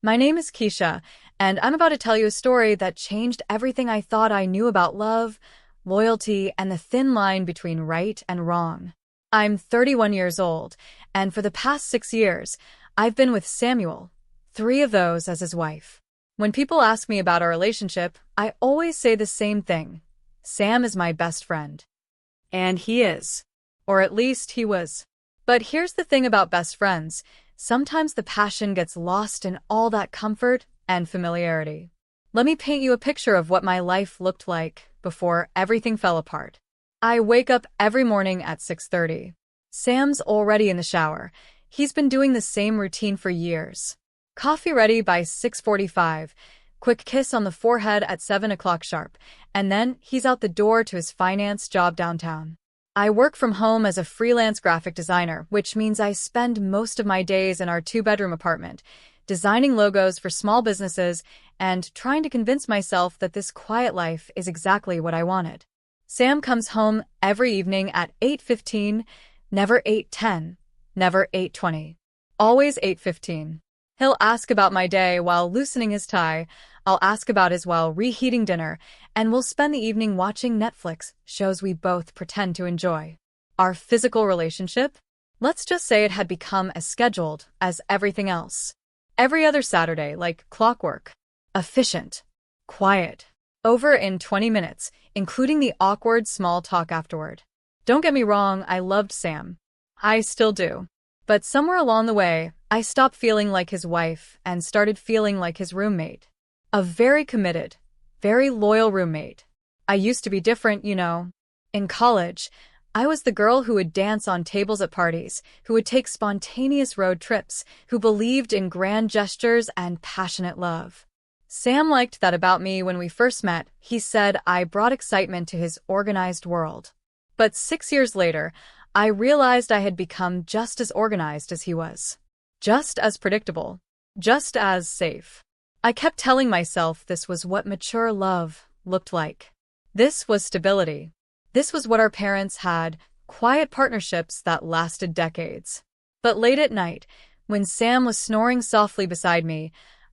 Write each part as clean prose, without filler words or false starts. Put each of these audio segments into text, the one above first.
My name is Keisha, and I'm about to tell you a story that changed everything I thought I knew about love, loyalty, and the thin line between right and wrong. I'm 31 years old, and for the past 6 years, I've been with Samuel, 3 of those as his wife. When people ask me about our relationship, I always say the same thing. Sam is my best friend. And he is. Or at least he was. But here's the thing about best friends. Sometimes the passion gets lost in all that comfort and familiarity. Let me paint you a picture of what my life looked like before everything fell apart. I wake up every morning at 6:30. Sam's already in the shower. He's been doing the same routine for years. Coffee ready by 6:45, quick kiss on the forehead at 7 o'clock sharp, and then he's out the door to his finance job downtown. I work from home as a freelance graphic designer, which means I spend most of my days in our 2-bedroom apartment, designing logos for small businesses and trying to convince myself that this quiet life is exactly what I wanted. Sam comes home every evening at 8:15, never 8:10, never 8:20. Always 8:15. He'll ask about my day while loosening his tie, I'll ask about his while reheating dinner, and we'll spend the evening watching Netflix shows we both pretend to enjoy. Our physical relationship? Let's just say it had become as scheduled as everything else. Every other Saturday, like clockwork. Efficient. Quiet. Over in 20 minutes, including the awkward small talk afterward. Don't get me wrong, I loved Sam. I still do. But somewhere along the way, I stopped feeling like his wife and started feeling like his roommate. A very committed, very loyal roommate. I used to be different, you know. In college, I was the girl who would dance on tables at parties, who would take spontaneous road trips, who believed in grand gestures and passionate love. Sam liked that about me when we first met. He said I brought excitement to his organized world. But 6 years later, I realized I had become just as organized as he was. Just as predictable. Just as safe. I kept telling myself this was what mature love looked like. This was stability. This was what our parents had, quiet partnerships that lasted decades. But late at night, when Sam was snoring softly beside me,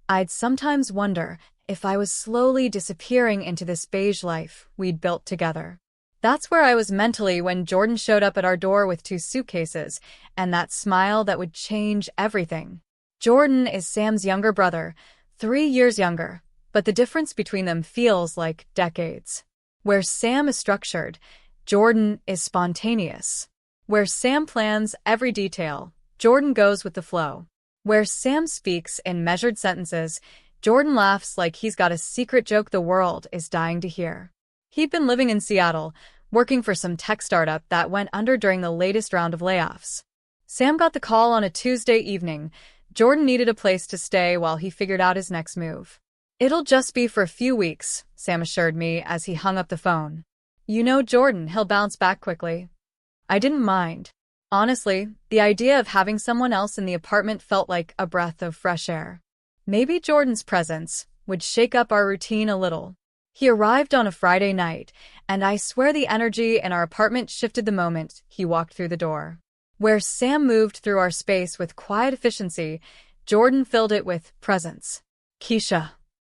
I'd sometimes wonder if I was slowly disappearing into this beige life we'd built together. That's where I was mentally when Jordan showed up at our door with 2 suitcases and that smile that would change everything. Jordan is Sam's younger brother, 3 years younger, but the difference between them feels like decades. Where Sam is structured, Jordan is spontaneous. Where Sam plans every detail, Jordan goes with the flow. Where Sam speaks in measured sentences, Jordan laughs like he's got a secret joke the world is dying to hear. He'd been living in Seattle, working for some tech startup that went under during the latest round of layoffs. Sam got the call on a Tuesday evening. Jordan needed a place to stay while he figured out his next move. "It'll just be for a few weeks," Sam assured me as he hung up the phone. "You know Jordan, he'll bounce back quickly." I didn't mind. Honestly, the idea of having someone else in the apartment felt like a breath of fresh air. Maybe Jordan's presence would shake up our routine a little. He arrived on a Friday night, and I swear the energy in our apartment shifted the moment he walked through the door. Where Sam moved through our space with quiet efficiency, Jordan filled it with presence. "Keisha."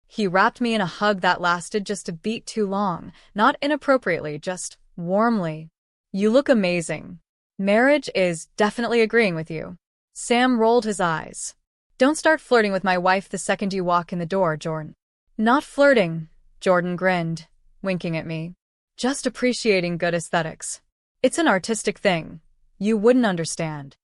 He wrapped me in a hug that lasted just a beat too long, not inappropriately, just warmly. "You look amazing. Marriage is definitely agreeing with you." Sam rolled his eyes. "Don't start flirting with my wife the second you walk in the door, Jordan." "Not flirting," Jordan grinned, winking at me. "Just appreciating good aesthetics. It's an artistic thing. You wouldn't understand."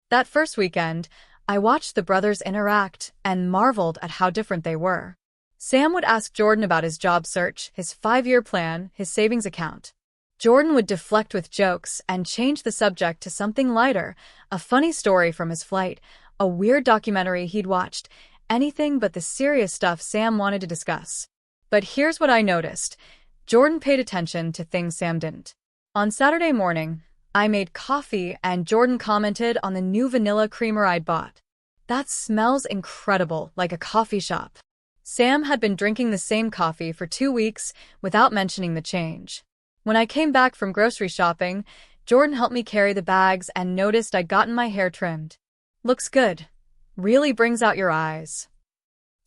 That first weekend, I watched the brothers interact and marveled at how different they were. Sam would ask Jordan about his job search, his 5-year plan, his savings account. Jordan would deflect with jokes and change the subject to something lighter, a funny story from his flight, a weird documentary he'd watched, anything but the serious stuff Sam wanted to discuss. But here's what I noticed. Jordan paid attention to things Sam didn't. On Saturday morning, I made coffee and Jordan commented on the new vanilla creamer I'd bought. "That smells incredible, like a coffee shop." Sam had been drinking the same coffee for 2 weeks without mentioning the change. When I came back from grocery shopping, Jordan helped me carry the bags and noticed I'd gotten my hair trimmed. "Looks good. Really brings out your eyes."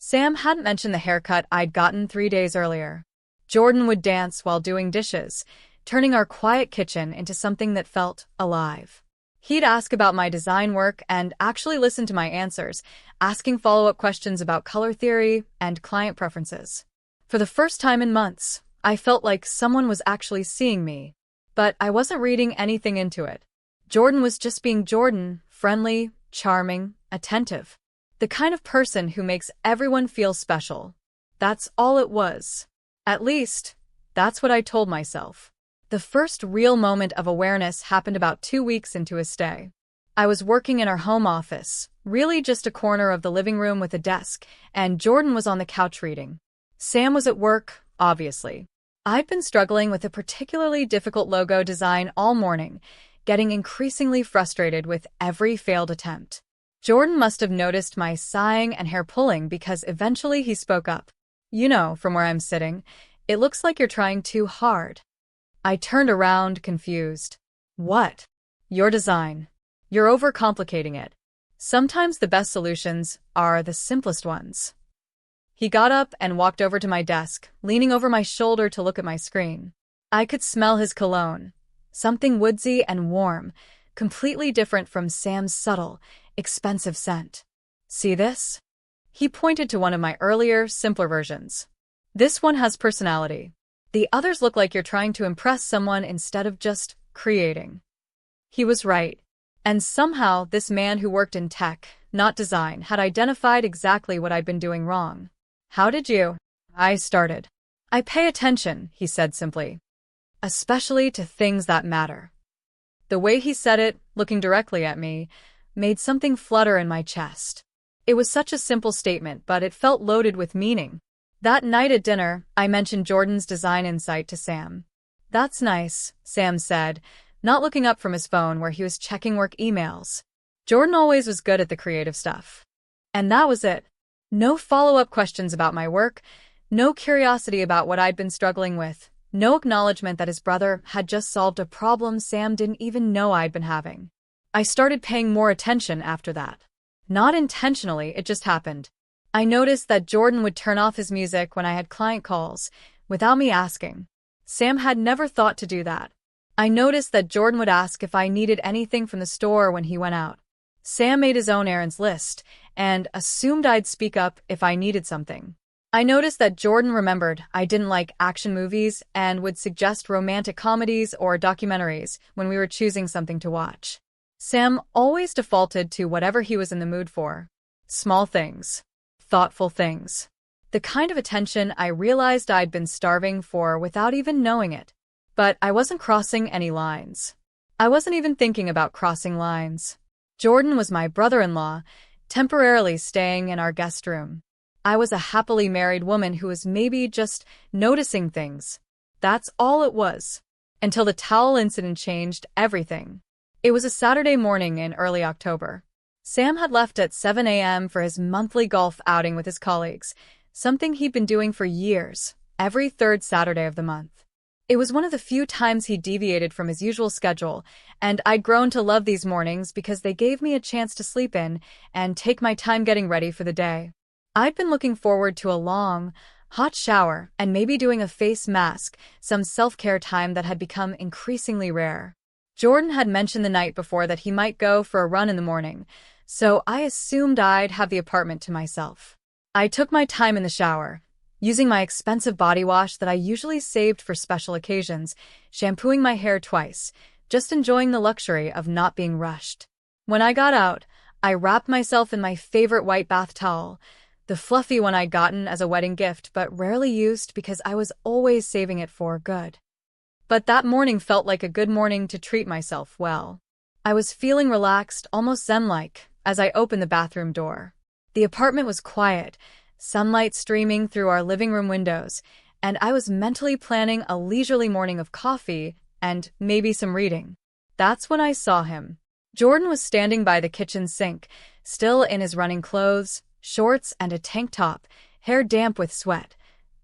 Sam hadn't mentioned the haircut I'd gotten 3 days earlier. Jordan would dance while doing dishes, turning our quiet kitchen into something that felt alive. He'd ask about my design work and actually listen to my answers, asking follow-up questions about color theory and client preferences. For the first time in months, I felt like someone was actually seeing me. But I wasn't reading anything into it. Jordan was just being Jordan, friendly, charming, attentive. The kind of person who makes everyone feel special. That's all it was. At least, that's what I told myself. The first real moment of awareness happened about 2 weeks into his stay. I was working in our home office, really just a corner of the living room with a desk, and Jordan was on the couch reading. Sam was at work, obviously. I'd been struggling with a particularly difficult logo design all morning, getting increasingly frustrated with every failed attempt. Jordan must have noticed my sighing and hair pulling because eventually he spoke up. "You know, from where I'm sitting, it looks like you're trying too hard." I turned around, confused. "What?" "Your design. You're overcomplicating it. Sometimes the best solutions are the simplest ones." He got up and walked over to my desk, leaning over my shoulder to look at my screen. I could smell his cologne, something woodsy and warm, completely different from Sam's subtle, expensive scent. "See this?" He pointed to one of my earlier, simpler versions. "This one has personality. The others look like you're trying to impress someone instead of just creating." He was right. And somehow, this man who worked in tech, not design, had identified exactly what I'd been doing wrong. "How did you?" I started. "I pay attention," he said simply. "Especially to things that matter." The way he said it, looking directly at me, made something flutter in my chest. It was such a simple statement, but it felt loaded with meaning. That night at dinner, I mentioned Jordan's design insight to Sam. "That's nice," Sam said, not looking up from his phone where he was checking work emails. Jordan always was good at the creative stuff. And that was it. No follow-up questions about my work, no curiosity about what I'd been struggling with, no acknowledgement that his brother had just solved a problem Sam didn't even know I'd been having. I started paying more attention after that. Not intentionally, it just happened. I noticed that Jordan would turn off his music when I had client calls, without me asking. Sam had never thought to do that. I noticed that Jordan would ask if I needed anything from the store when he went out. Sam made his own errands list, and assumed I'd speak up if I needed something. I noticed that Jordan remembered I didn't like action movies and would suggest romantic comedies or documentaries when we were choosing something to watch. Sam always defaulted to whatever he was in the mood for. Small things. Thoughtful things. The kind of attention I realized I'd been starving for without even knowing it. But I wasn't crossing any lines. I wasn't even thinking about crossing lines. Jordan was my brother-in-law, temporarily staying in our guest room. I was a happily married woman who was maybe just noticing things. That's all it was. Until the towel incident changed everything. It was a Saturday morning in early October. Sam had left at 7 a.m. for his monthly golf outing with his colleagues, something he'd been doing for years, every third Saturday of the month. It was one of the few times he deviated from his usual schedule, and I'd grown to love these mornings because they gave me a chance to sleep in and take my time getting ready for the day. I'd been looking forward to a long, hot shower and maybe doing a face mask, some self-care time that had become increasingly rare. Jordan had mentioned the night before that he might go for a run in the morning, so I assumed I'd have the apartment to myself. I took my time in the shower, using my expensive body wash that I usually saved for special occasions, shampooing my hair twice, just enjoying the luxury of not being rushed. When I got out, I wrapped myself in my favorite white bath towel, the fluffy one I'd gotten as a wedding gift but rarely used because I was always saving it for good. But that morning felt like a good morning to treat myself well. I was feeling relaxed, almost zen-like, as I opened the bathroom door. The apartment was quiet, sunlight streaming through our living room windows, and I was mentally planning a leisurely morning of coffee and maybe some reading. That's when I saw him. Jordan was standing by the kitchen sink, still in his running clothes, shorts and a tank top, hair damp with sweat,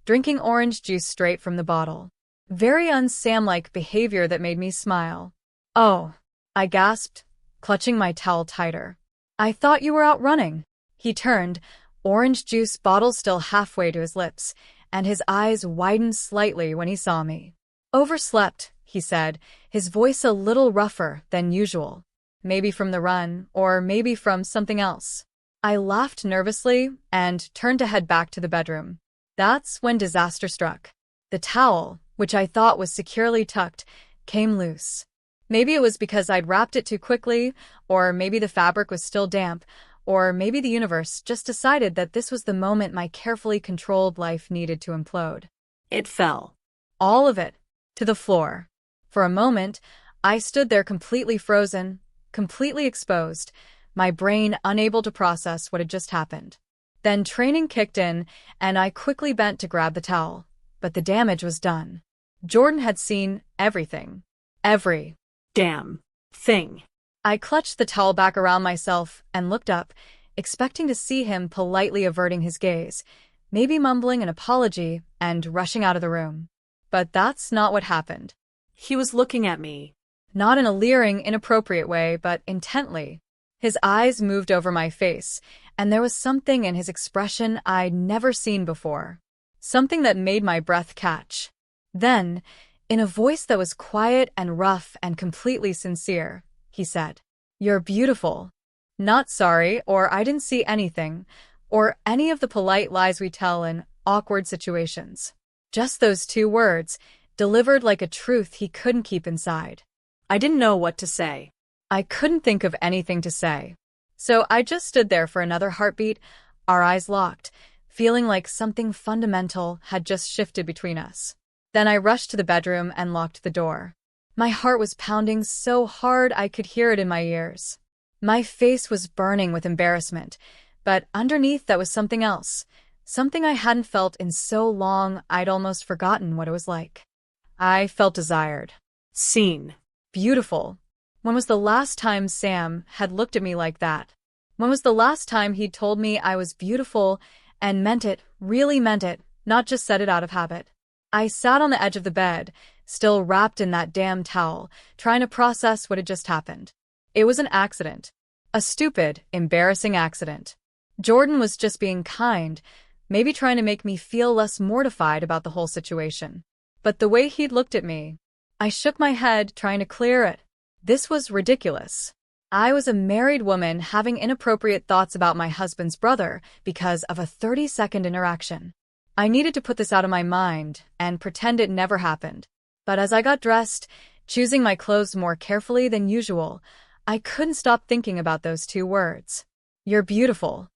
drinking orange juice straight from the bottle. Very un-Sam-like behavior that made me smile. "Oh," I gasped, clutching my towel tighter. "I thought you were out running." He turned, orange juice bottle still halfway to his lips, and his eyes widened slightly when he saw me. "Overslept," he said, his voice a little rougher than usual. Maybe from the run, or maybe from something else. I laughed nervously and turned to head back to the bedroom. That's when disaster struck. The towel, which I thought was securely tucked, came loose. Maybe it was because I'd wrapped it too quickly, or maybe the fabric was still damp, or maybe the universe just decided that this was the moment my carefully controlled life needed to implode. It fell. All of it, to the floor. For a moment, I stood there completely frozen, completely exposed, my brain unable to process what had just happened. Then training kicked in, and I quickly bent to grab the towel. But the damage was done. Jordan had seen everything. Every damn thing. I clutched the towel back around myself and looked up, expecting to see him politely averting his gaze, maybe mumbling an apology and rushing out of the room. But that's not what happened. He was looking at me. Not in a leering, inappropriate way, but intently. His eyes moved over my face, and there was something in his expression I'd never seen before. Something that made my breath catch. Then, in a voice that was quiet and rough and completely sincere, he said, "You're beautiful." Not sorry, or I didn't see anything, or any of the polite lies we tell in awkward situations. Just those two words, delivered like a truth he couldn't keep inside. I didn't know what to say. I couldn't think of anything to say. So I just stood there for another heartbeat, our eyes locked, feeling like something fundamental had just shifted between us. Then I rushed to the bedroom and locked the door. My heart was pounding so hard I could hear it in my ears. My face was burning with embarrassment, but underneath that was something else, something I hadn't felt in so long I'd almost forgotten what it was like. I felt desired. Seen. Beautiful. When was the last time Sam had looked at me like that? When was the last time he'd told me I was beautiful and meant it, really meant it, not just said it out of habit? I sat on the edge of the bed, still wrapped in that damn towel, trying to process what had just happened. It was an accident. A stupid, embarrassing accident. Jordan was just being kind, maybe trying to make me feel less mortified about the whole situation. But the way he'd looked at me, I shook my head, trying to clear it. This was ridiculous. I was a married woman having inappropriate thoughts about my husband's brother because of a 30-second interaction. I needed to put this out of my mind and pretend it never happened. But as I got dressed, choosing my clothes more carefully than usual, I couldn't stop thinking about those two words. You're beautiful.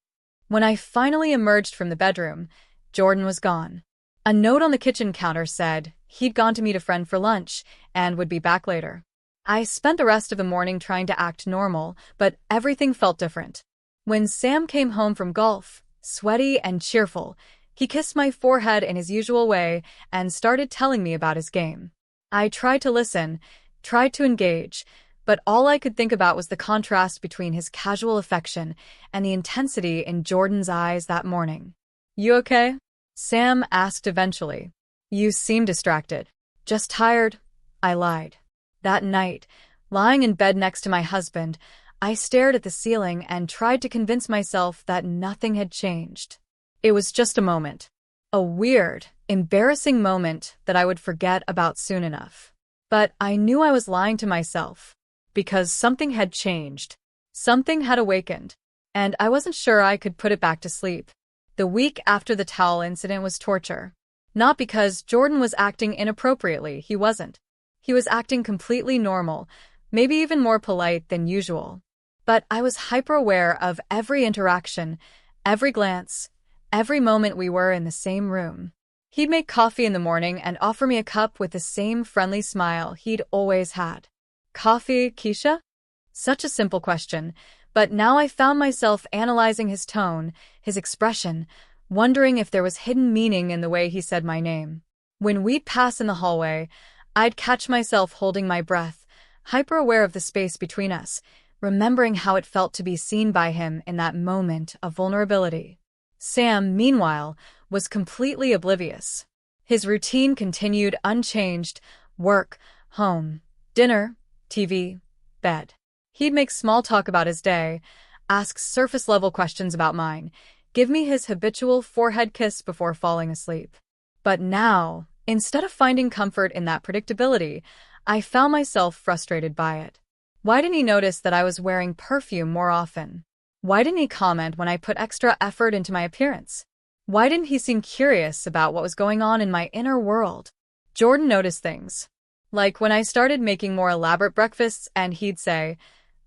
When I finally emerged from the bedroom, Jordan was gone. A note on the kitchen counter said he'd gone to meet a friend for lunch and would be back later. I spent the rest of the morning trying to act normal, but everything felt different. When Sam came home from golf, sweaty and cheerful, he kissed my forehead in his usual way and started telling me about his game. I tried to listen, tried to engage, but all I could think about was the contrast between his casual affection and the intensity in Jordan's eyes that morning. "You okay?" Sam asked eventually. "You seem distracted." "Just tired," I lied. That night, lying in bed next to my husband, I stared at the ceiling and tried to convince myself that nothing had changed. It was just a moment. A weird, embarrassing moment that I would forget about soon enough. But I knew I was lying to myself, because something had changed. Something had awakened, and I wasn't sure I could put it back to sleep. The week after the towel incident was torture. Not because Jordan was acting inappropriately, he wasn't. He was acting completely normal, maybe even more polite than usual. But I was hyper-aware of every interaction, every glance, every moment we were in the same room. He'd make coffee in the morning and offer me a cup with the same friendly smile he'd always had. "Coffee, Keisha?" Such a simple question, but now I found myself analyzing his tone, his expression, wondering if there was hidden meaning in the way he said my name. When we'd pass in the hallway, I'd catch myself holding my breath, hyper-aware of the space between us, remembering how it felt to be seen by him in that moment of vulnerability. Sam, meanwhile, was completely oblivious. His routine continued unchanged: work, home, dinner, TV, bed. He'd make small talk about his day, ask surface-level questions about mine, give me his habitual forehead kiss before falling asleep. But now, instead of finding comfort in that predictability, I found myself frustrated by it. Why didn't he notice that I was wearing perfume more often? Why didn't he comment when I put extra effort into my appearance? Why didn't he seem curious about what was going on in my inner world? Jordan noticed things. Like when I started making more elaborate breakfasts and he'd say,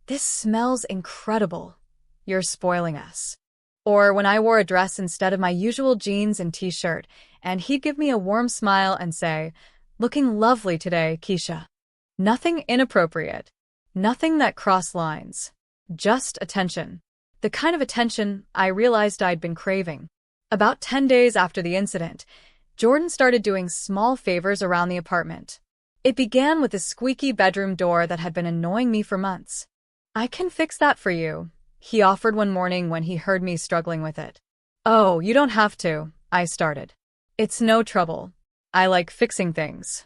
"This smells incredible. You're spoiling us." Or when I wore a dress instead of my usual jeans and t-shirt, and he'd give me a warm smile and say, "Looking lovely today, Keisha." Nothing inappropriate. Nothing that crossed lines. Just attention. The kind of attention I realized I'd been craving. About 10 days after the incident, Jordan started doing small favors around the apartment. It began with the squeaky bedroom door that had been annoying me for months. "I can fix that for you," he offered one morning when he heard me struggling with it. "Oh, you don't have to," I started. "It's no trouble. I like fixing things."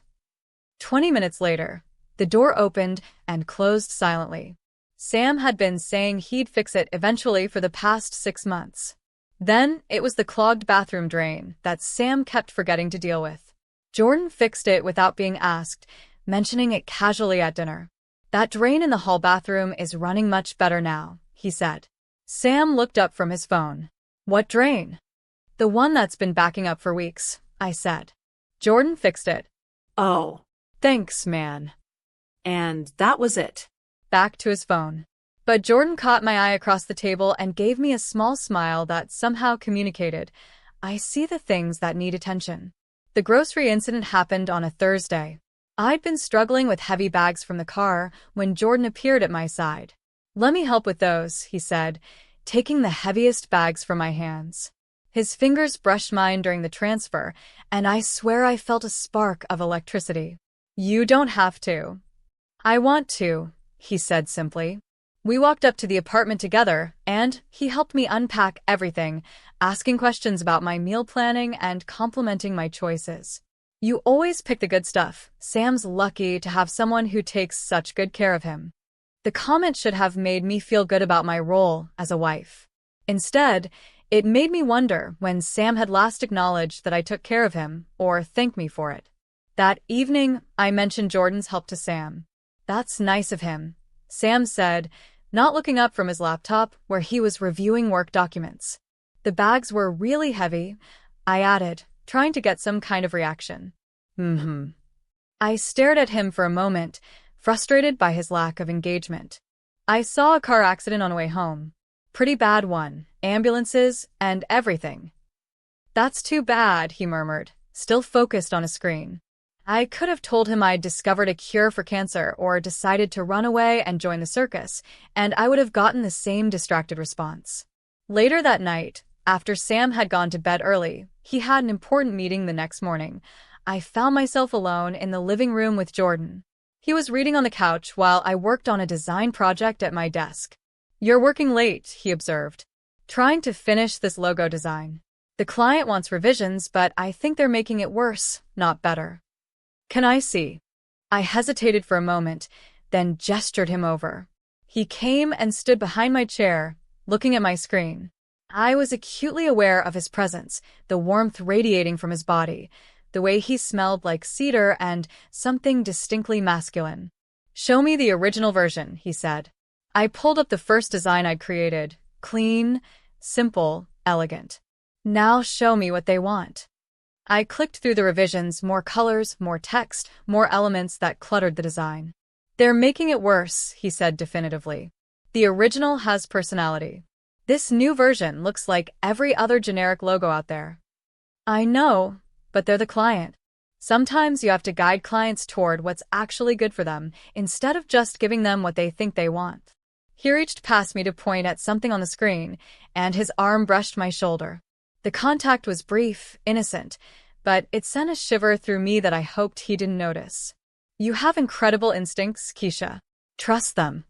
20 minutes later, the door opened and closed silently. Sam had been saying he'd fix it eventually for the past 6 months. Then it was the clogged bathroom drain that Sam kept forgetting to deal with. Jordan fixed it without being asked, mentioning it casually at dinner. "That drain in the hall bathroom is running much better now," he said. Sam looked up from his phone. "What drain?" "The one that's been backing up for weeks," I said. "Jordan fixed it." Oh, "Thanks, man." and that was it. Back to his phone. But Jordan caught my eye across the table and gave me a small smile that somehow communicated, "I see the things that need attention." The grocery incident happened on a Thursday. I'd been struggling with heavy bags from the car when Jordan appeared at my side. "Let me help with those," he said, taking the heaviest bags from my hands. His fingers brushed mine during the transfer, and I swear I felt a spark of electricity. "You don't have to." "I want to," he said simply. We walked up to the apartment together, and he helped me unpack everything, asking questions about my meal planning and complimenting my choices. "You always pick the good stuff. Sam's lucky to have someone who takes such good care of him." The comment should have made me feel good about my role as a wife. Instead, it made me wonder when Sam had last acknowledged that I took care of him, or thanked me for it. That evening, I mentioned Jordan's help to Sam. "That's nice of him," Sam said, not looking up from his laptop where he was reviewing work documents. "The bags were really heavy," I added, trying to get some kind of reaction. I stared at him for a moment, frustrated by his lack of engagement. "I saw a car accident on the way home. Pretty bad one, ambulances and everything." "That's too bad," he murmured, still focused on a screen. I could have told him I'd discovered a cure for cancer or decided to run away and join the circus, and I would have gotten the same distracted response. Later that night, after Sam had gone to bed early, he had an important meeting the next morning. I found myself alone in the living room with Jordan. He was reading on the couch while I worked on a design project at my desk. "You're working late," he observed. "Trying to finish this logo design. The client wants revisions, but I think they're making it worse, not better." "Can I see?" I hesitated for a moment, then gestured him over. He came and stood behind my chair, looking at my screen. I was acutely aware of his presence, the warmth radiating from his body, the way he smelled like cedar and something distinctly masculine. "Show me the original version," he said. I pulled up the first design I'd created. Clean, simple, elegant. "Now show me what they want." I clicked through the revisions, more colors, more text, more elements that cluttered the design. "They're making it worse," he said definitively. "The original has personality. This new version looks like every other generic logo out there." "I know, but they're the client. Sometimes you have to guide clients toward what's actually good for them, instead of just giving them what they think they want." He reached past me to point at something on the screen, and his arm brushed my shoulder. The contact was brief, innocent, but it sent a shiver through me that I hoped he didn't notice. "You have incredible instincts, Keisha. Trust them."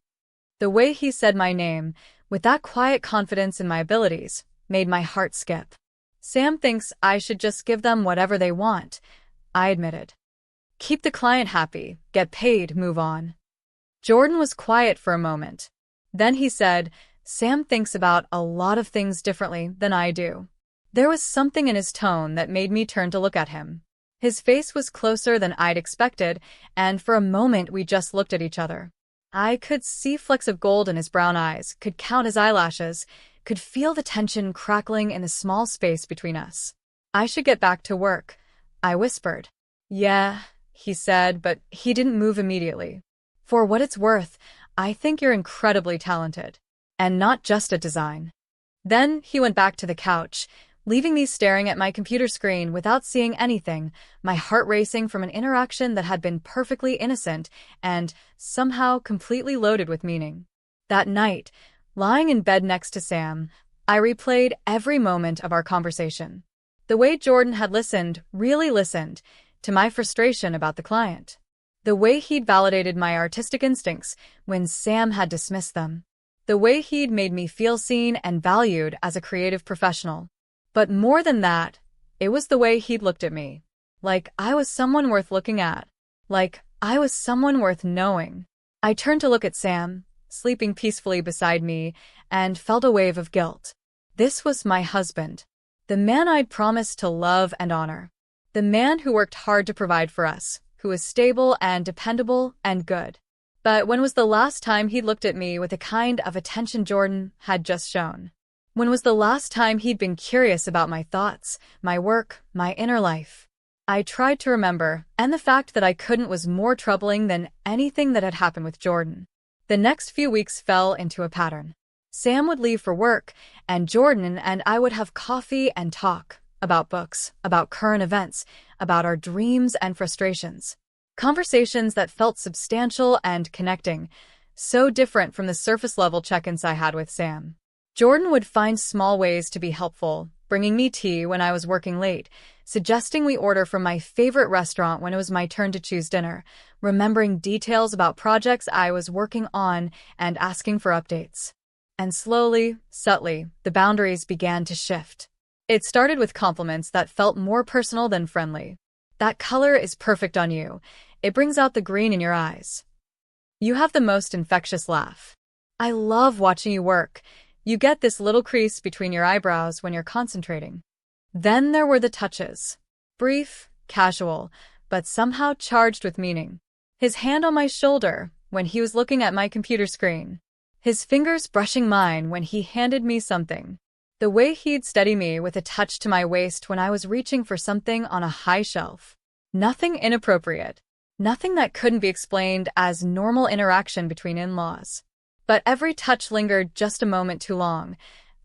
The way he said my name, with that quiet confidence in my abilities, made my heart skip. "Sam thinks I should just give them whatever they want," I admitted. "Keep the client happy, get paid, move on." Jordan was quiet for a moment. Then he said, Sam thinks about a lot of things differently than I do. There was something in his tone that made me turn to look at him. His face was closer than I'd expected, and for a moment we just looked at each other. I could see flecks of gold in his brown eyes, could count his eyelashes, could feel the tension crackling in the small space between us. "I should get back to work," I whispered. "Yeah," he said, but he didn't move immediately. "For what it's worth, I think you're incredibly talented. And not just at design." Then he went back to the couch, leaving me staring at my computer screen without seeing anything, my heart racing from an interaction that had been perfectly innocent and somehow completely loaded with meaning. That night, lying in bed next to Sam, I replayed every moment of our conversation. The way Jordan had listened, really listened, to my frustration about the client. The way he'd validated my artistic instincts when Sam had dismissed them. The way he'd made me feel seen and valued as a creative professional. But more than that, it was the way he'd looked at me. Like I was someone worth looking at. Like I was someone worth knowing. I turned to look at Sam, sleeping peacefully beside me, and felt a wave of guilt. This was my husband. The man I'd promised to love and honor. The man who worked hard to provide for us, who was stable and dependable and good. But when was the last time he looked at me with the kind of attention Jordan had just shown? When was the last time he'd been curious about my thoughts, my work, my inner life? I tried to remember, and the fact that I couldn't was more troubling than anything that had happened with Jordan. The next few weeks fell into a pattern. Sam would leave for work, and Jordan and I would have coffee and talk about books, about current events, about our dreams and frustrations. Conversations that felt substantial and connecting, so different from the surface-level check-ins I had with Sam. Jordan would find small ways to be helpful, bringing me tea when I was working late, suggesting we order from my favorite restaurant when it was my turn to choose dinner, remembering details about projects I was working on, and asking for updates. And slowly, subtly, the boundaries began to shift. It started with compliments that felt more personal than friendly. "That color is perfect on you. It brings out the green in your eyes. You have the most infectious laugh. I love watching you work. You get this little crease between your eyebrows when you're concentrating." Then there were the touches. Brief, casual, but somehow charged with meaning. His hand on my shoulder when he was looking at my computer screen. His fingers brushing mine when he handed me something. The way he'd steady me with a touch to my waist when I was reaching for something on a high shelf. Nothing inappropriate. Nothing that couldn't be explained as normal interaction between in-laws. But every touch lingered just a moment too long.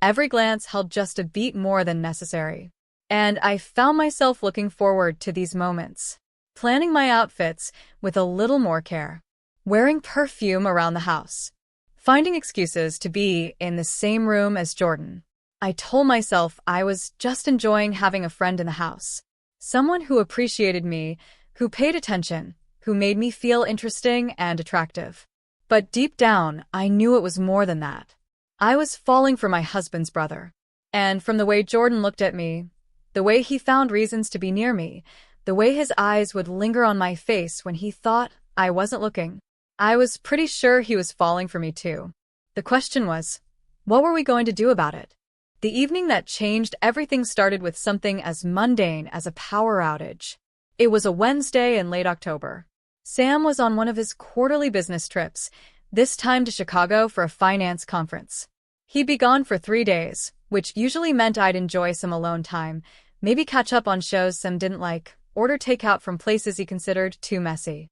Every glance held just a beat more than necessary. And I found myself looking forward to these moments. Planning my outfits with a little more care. Wearing perfume around the house. Finding excuses to be in the same room as Jordan. I told myself I was just enjoying having a friend in the house. Someone who appreciated me, who paid attention, who made me feel interesting and attractive. But deep down, I knew it was more than that. I was falling for my husband's brother. And from the way Jordan looked at me, the way he found reasons to be near me, the way his eyes would linger on my face when he thought I wasn't looking, I was pretty sure he was falling for me too. The question was, what were we going to do about it? The evening that changed everything started with something as mundane as a power outage. It was a Wednesday in late October. Sam was on one of his quarterly business trips, this time to Chicago for a finance conference. He'd be gone for 3 days, which usually meant I'd enjoy some alone time, maybe catch up on shows Sam didn't like, order takeout from places he considered too messy.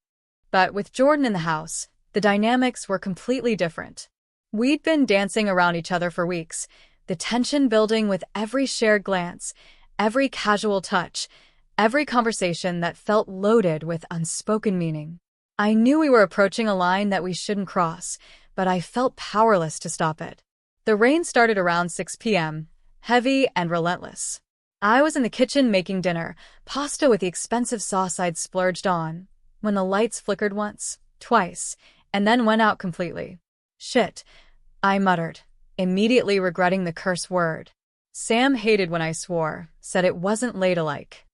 But with Jordan in the house, the dynamics were completely different. We'd been dancing around each other for weeks, the tension building with every shared glance, every casual touch, every conversation that felt loaded with unspoken meaning. I knew we were approaching a line that we shouldn't cross, but I felt powerless to stop it. The rain started around 6 p.m., heavy and relentless. I was in the kitchen making dinner, pasta with the expensive sauce I'd splurged on, when the lights flickered once, twice, and then went out completely. "Shit," I muttered, immediately regretting the curse word. Sam hated when I swore, said it wasn't ladylike.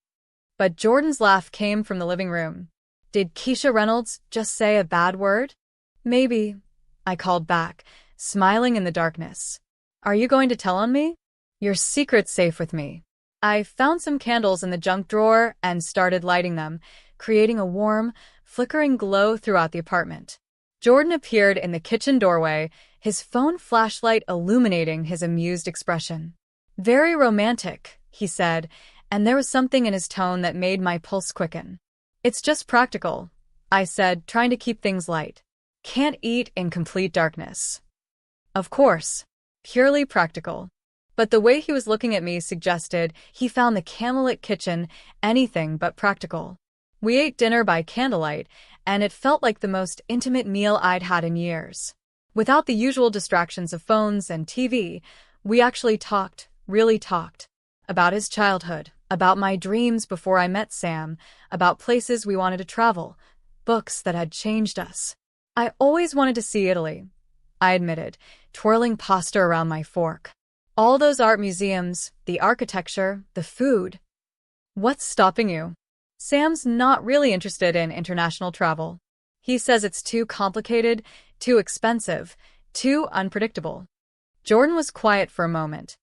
But Jordan's laugh came from the living room. "Did Keisha Reynolds just say a bad word?" "Maybe," I called back, smiling in the darkness. Are you going to tell on me? Your secret's safe with me. I found some candles in the junk drawer and started lighting them, creating a warm, flickering glow throughout the apartment. Jordan appeared in the kitchen doorway, his phone flashlight illuminating his amused expression. Very romantic, he said, and there was something in his tone that made my pulse quicken. It's just practical, I said, trying to keep things light. Can't eat in complete darkness. Of course. Purely practical. But the way he was looking at me suggested he found the candlelit kitchen anything but practical. We ate dinner by candlelight, and it felt like the most intimate meal I'd had in years. Without the usual distractions of phones and TV, we actually talked, really talked. About his childhood, about my dreams before I met Sam, about places we wanted to travel, books that had changed us. I always wanted to see Italy, I admitted, twirling pasta around my fork. All those art museums, the architecture, the food. What's stopping you? Sam's not really interested in international travel. He says it's too complicated, too expensive, too unpredictable. Jordan was quiet for a moment.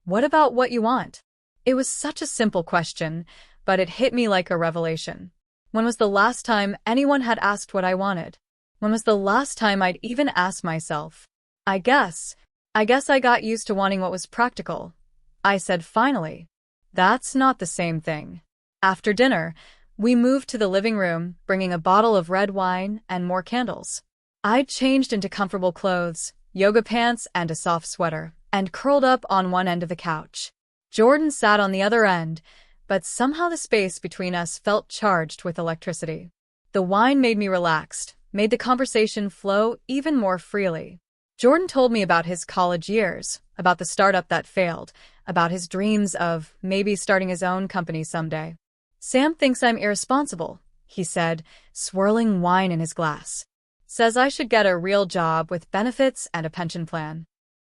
What about what you want? It was such a simple question, but it hit me like a revelation. When was the last time anyone had asked what I wanted? When was the last time I'd even asked myself? I guess I got used to wanting what was practical. I said finally. That's not the same thing. After dinner, we moved to the living room, bringing a bottle of red wine and more candles. I'd changed into comfortable clothes, yoga pants and a soft sweater, and curled up on one end of the couch. Jordan sat on the other end, but somehow the space between us felt charged with electricity. The wine made me relaxed, made the conversation flow even more freely. Jordan told me about his college years, about the startup that failed, about his dreams of maybe starting his own company someday. Sam thinks I'm irresponsible, he said, swirling wine in his glass. Says I should get a real job with benefits and a pension plan.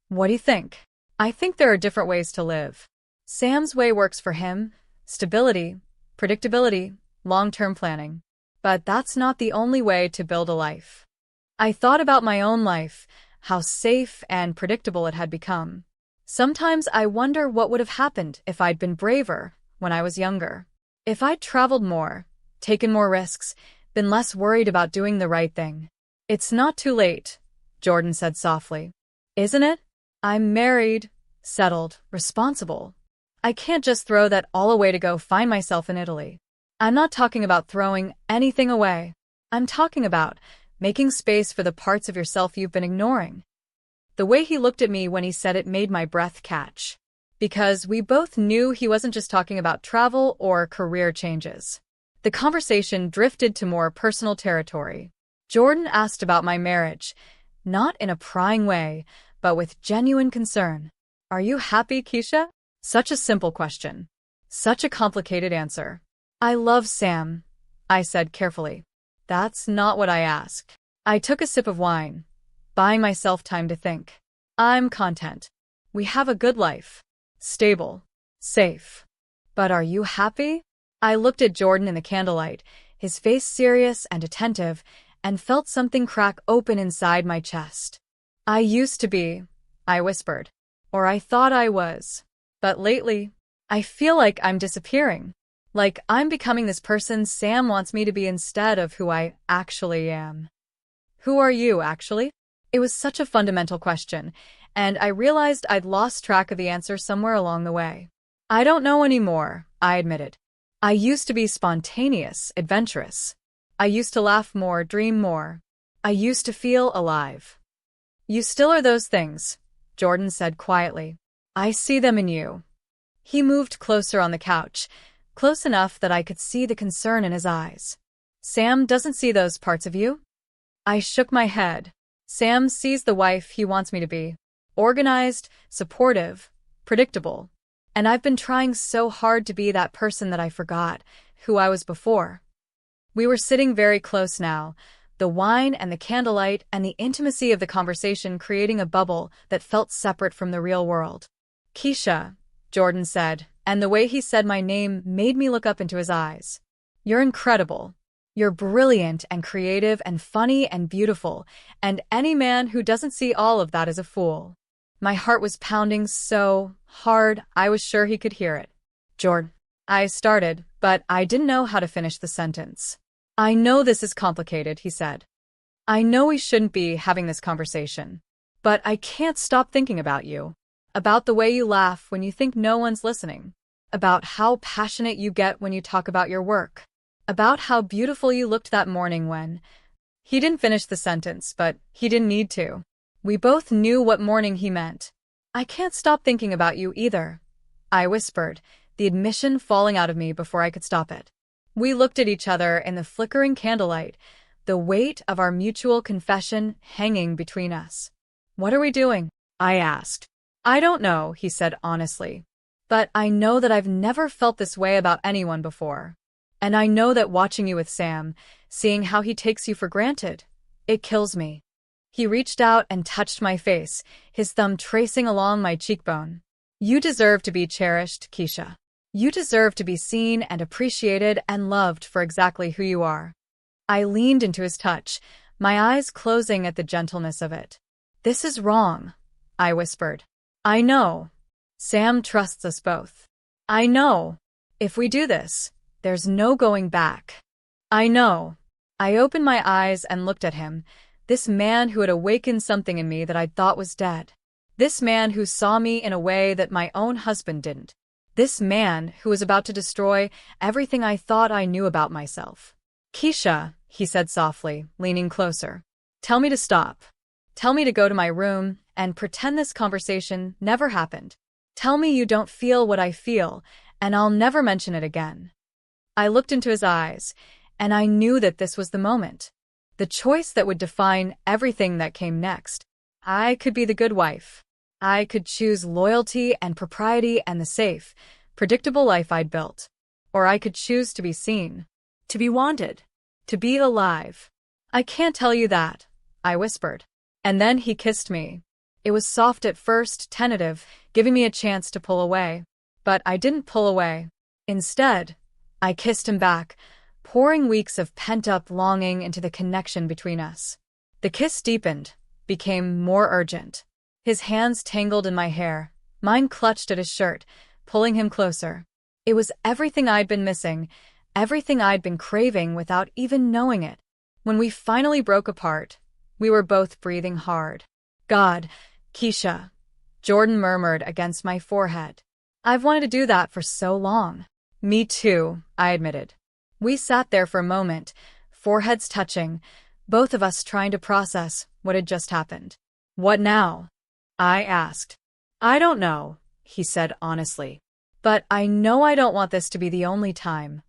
What do you think? I think there are different ways to live. Sam's way works for him. Stability, predictability, long-term planning. But that's not the only way to build a life. I thought about my own life, how safe and predictable it had become. Sometimes I wonder what would have happened if I'd been braver when I was younger. If I'd traveled more, taken more risks, been less worried about doing the right thing. It's not too late, Jordan said softly. Isn't it? I'm married, settled, responsible. I can't just throw that all away to go find myself in Italy. I'm not talking about throwing anything away. I'm talking about making space for the parts of yourself you've been ignoring. The way he looked at me when he said it made my breath catch. Because we both knew he wasn't just talking about travel or career changes. The conversation drifted to more personal territory. Jordan asked about my marriage, not in a prying way, but with genuine concern. Are you happy, Keisha? Such a simple question. Such a complicated answer. I love Sam, I said carefully. That's not what I asked. I took a sip of wine, buying myself time to think. I'm content. We have a good life. Stable. Safe. But are you happy? I looked at Jordan in the candlelight, his face serious and attentive, and felt something crack open inside my chest. I used to be, I whispered. Or I thought I was. But lately, I feel like I'm disappearing. Like I'm becoming this person Sam wants me to be instead of who I actually am. Who are you, actually? It was such a fundamental question, and I realized I'd lost track of the answer somewhere along the way. I don't know anymore, I admitted. I used to be spontaneous, adventurous. I used to laugh more, dream more. I used to feel alive. You still are those things, Jordan said quietly. I see them in you. He moved closer on the couch, close enough that I could see the concern in his eyes. Sam doesn't see those parts of you? I shook my head. Sam sees the wife he wants me to be. Organized, supportive, predictable. And I've been trying so hard to be that person that I forgot who I was before. We were sitting very close now, the wine and the candlelight and the intimacy of the conversation creating a bubble that felt separate from the real world. Keisha, Jordan said, and the way he said my name made me look up into his eyes. You're incredible. You're brilliant and creative and funny and beautiful, and any man who doesn't see all of that is a fool." My heart was pounding so hard I was sure he could hear it. "Jordan," I started, but I didn't know how to finish the sentence. "I know this is complicated," he said. "I know we shouldn't be having this conversation. But I can't stop thinking about you. About the way you laugh when you think no one's listening. About how passionate you get when you talk about your work. About how beautiful you looked that morning when—" He didn't finish the sentence, but he didn't need to. We both knew what morning he meant. "I can't stop thinking about you either," I whispered, the admission falling out of me before I could stop it. We looked at each other in the flickering candlelight, the weight of our mutual confession hanging between us. "What are we doing?" I asked. "I don't know," he said honestly. "But I know that I've never felt this way about anyone before. And I know that watching you with Sam, seeing how he takes you for granted, it kills me." He reached out and touched my face, his thumb tracing along my cheekbone. "You deserve to be cherished, Keisha. You deserve to be seen and appreciated and loved for exactly who you are." I leaned into his touch, my eyes closing at the gentleness of it. "This is wrong," I whispered. "I know. Sam trusts us both. I know. If we do this, there's no going back. I know." I opened my eyes and looked at him, this man who had awakened something in me that I thought was dead. This man who saw me in a way that my own husband didn't. This man who was about to destroy everything I thought I knew about myself. "Keisha," he said softly, leaning closer. "Tell me to stop. Tell me to go to my room and pretend this conversation never happened. Tell me you don't feel what I feel, and I'll never mention it again." I looked into his eyes, and I knew that this was the moment. The choice that would define everything that came next. I could be the good wife. I could choose loyalty and propriety and the safe, predictable life I'd built. Or I could choose to be seen. To be wanted. To be alive. "I can't tell you that," I whispered. And then he kissed me. It was soft at first, tentative, giving me a chance to pull away. But I didn't pull away. Instead, I kissed him back, pouring weeks of pent-up longing into the connection between us. The kiss deepened, became more urgent. His hands tangled in my hair, mine clutched at his shirt, pulling him closer. It was everything I'd been missing, everything I'd been craving without even knowing it. When we finally broke apart, we were both breathing hard. "God, Keisha," Jordan murmured against my forehead. "I've wanted to do that for so long." "Me too," I admitted. We sat there for a moment, foreheads touching, both of us trying to process what had just happened. "What now?" I asked. "I don't know," he said honestly. "But I know I don't want this to be the only time."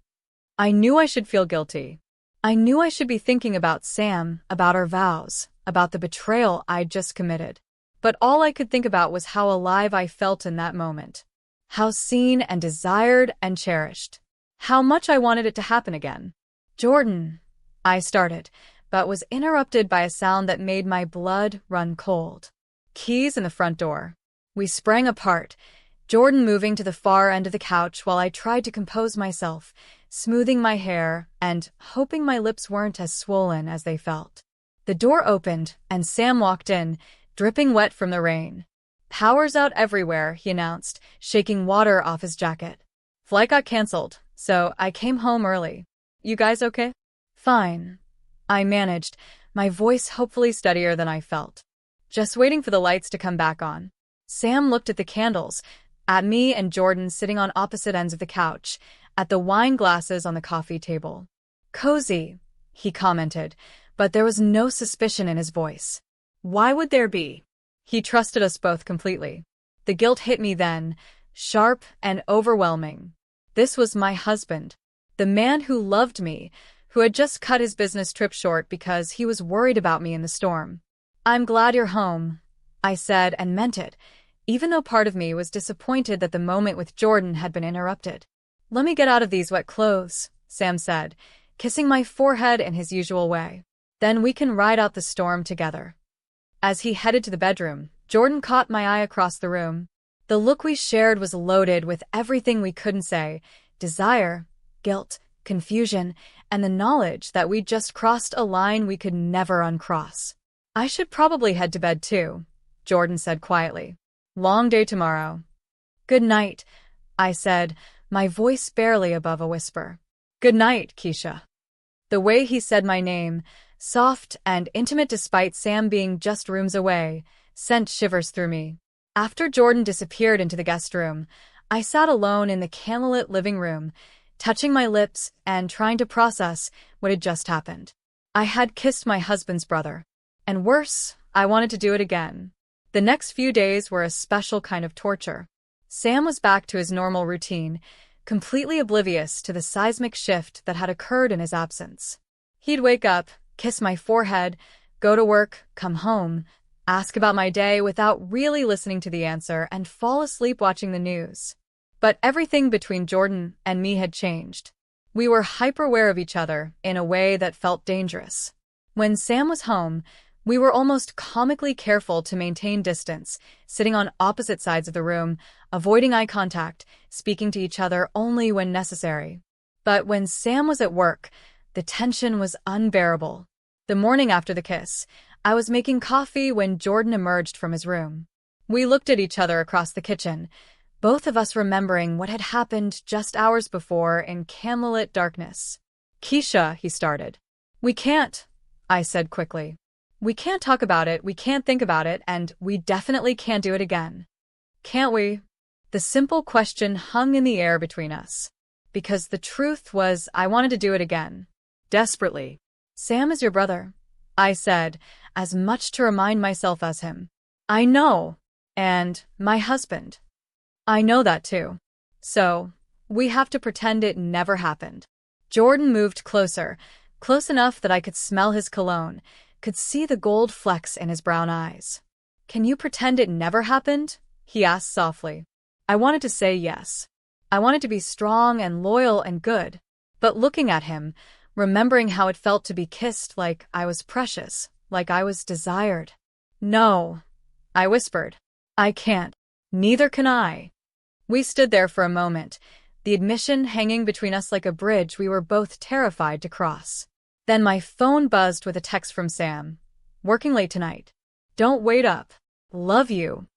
I knew I should feel guilty. I knew I should be thinking about Sam, about our vows, about the betrayal I'd just committed. But all I could think about was how alive I felt in that moment. How seen and desired and cherished. How much I wanted it to happen again. "Jordan," I started, but was interrupted by a sound that made my blood run cold. Keys in the front door. We sprang apart, Jordan moving to the far end of the couch while I tried to compose myself, smoothing my hair and hoping my lips weren't as swollen as they felt. The door opened, and Sam walked in, dripping wet from the rain. "Power's out everywhere," he announced, shaking water off his jacket. "Flight got canceled, so I came home early. You guys okay?" "Fine," I managed, my voice hopefully steadier than I felt. "Just waiting for the lights to come back on." Sam looked at the candles, at me and Jordan sitting on opposite ends of the couch, at the wine glasses on the coffee table. "Cozy," he commented, but there was no suspicion in his voice. Why would there be? He trusted us both completely. The guilt hit me then, sharp and overwhelming. This was my husband, the man who loved me, who had just cut his business trip short because he was worried about me in the storm. "I'm glad you're home," I said and meant it, even though part of me was disappointed that the moment with Jordan had been interrupted. "Let me get out of these wet clothes," Sam said, kissing my forehead in his usual way. "Then we can ride out the storm together." As he headed to the bedroom, Jordan caught my eye across the room. The look we shared was loaded with everything we couldn't say: desire, guilt, confusion, and the knowledge that we'd just crossed a line we could never uncross. "I should probably head to bed too," Jordan said quietly. "Long day tomorrow." "Good night," I said, my voice barely above a whisper. "Good night, Keisha." The way he said my name, soft and intimate despite Sam being just rooms away, sent shivers through me. After Jordan disappeared into the guest room, I sat alone in the candlelit living room, touching my lips and trying to process what had just happened. I had kissed my husband's brother. And worse, I wanted to do it again. The next few days were a special kind of torture. Sam was back to his normal routine, completely oblivious to the seismic shift that had occurred in his absence. He'd wake up, kiss my forehead, go to work, come home, ask about my day without really listening to the answer, and fall asleep watching the news. But everything between Jordan and me had changed. We were hyper-aware of each other in a way that felt dangerous. When Sam was home, we were almost comically careful to maintain distance, sitting on opposite sides of the room, avoiding eye contact, speaking to each other only when necessary. But when Sam was at work, the tension was unbearable. The morning after the kiss, I was making coffee when Jordan emerged from his room. We looked at each other across the kitchen, both of us remembering what had happened just hours before in candlelit darkness. "Keisha," he started. "We can't," I said quickly. "We can't talk about it, we can't think about it, and we definitely can't do it again." "Can't we?" The simple question hung in the air between us. Because the truth was, I wanted to do it again. Desperately. "Sam is your brother," I said, as much to remind myself as him. "I know. And my husband. I know that too. So, we have to pretend it never happened." Jordan moved closer, close enough that I could smell his cologne, could see the gold flecks in his brown eyes. "Can you pretend it never happened?" he asked softly. I wanted to say yes. I wanted to be strong and loyal and good. But looking at him, remembering how it felt to be kissed like I was precious, like I was desired. "No," I whispered. "I can't. Neither can I." We stood there for a moment, the admission hanging between us like a bridge we were both terrified to cross. Then my phone buzzed with a text from Sam. "Working late tonight. Don't wait up. Love you."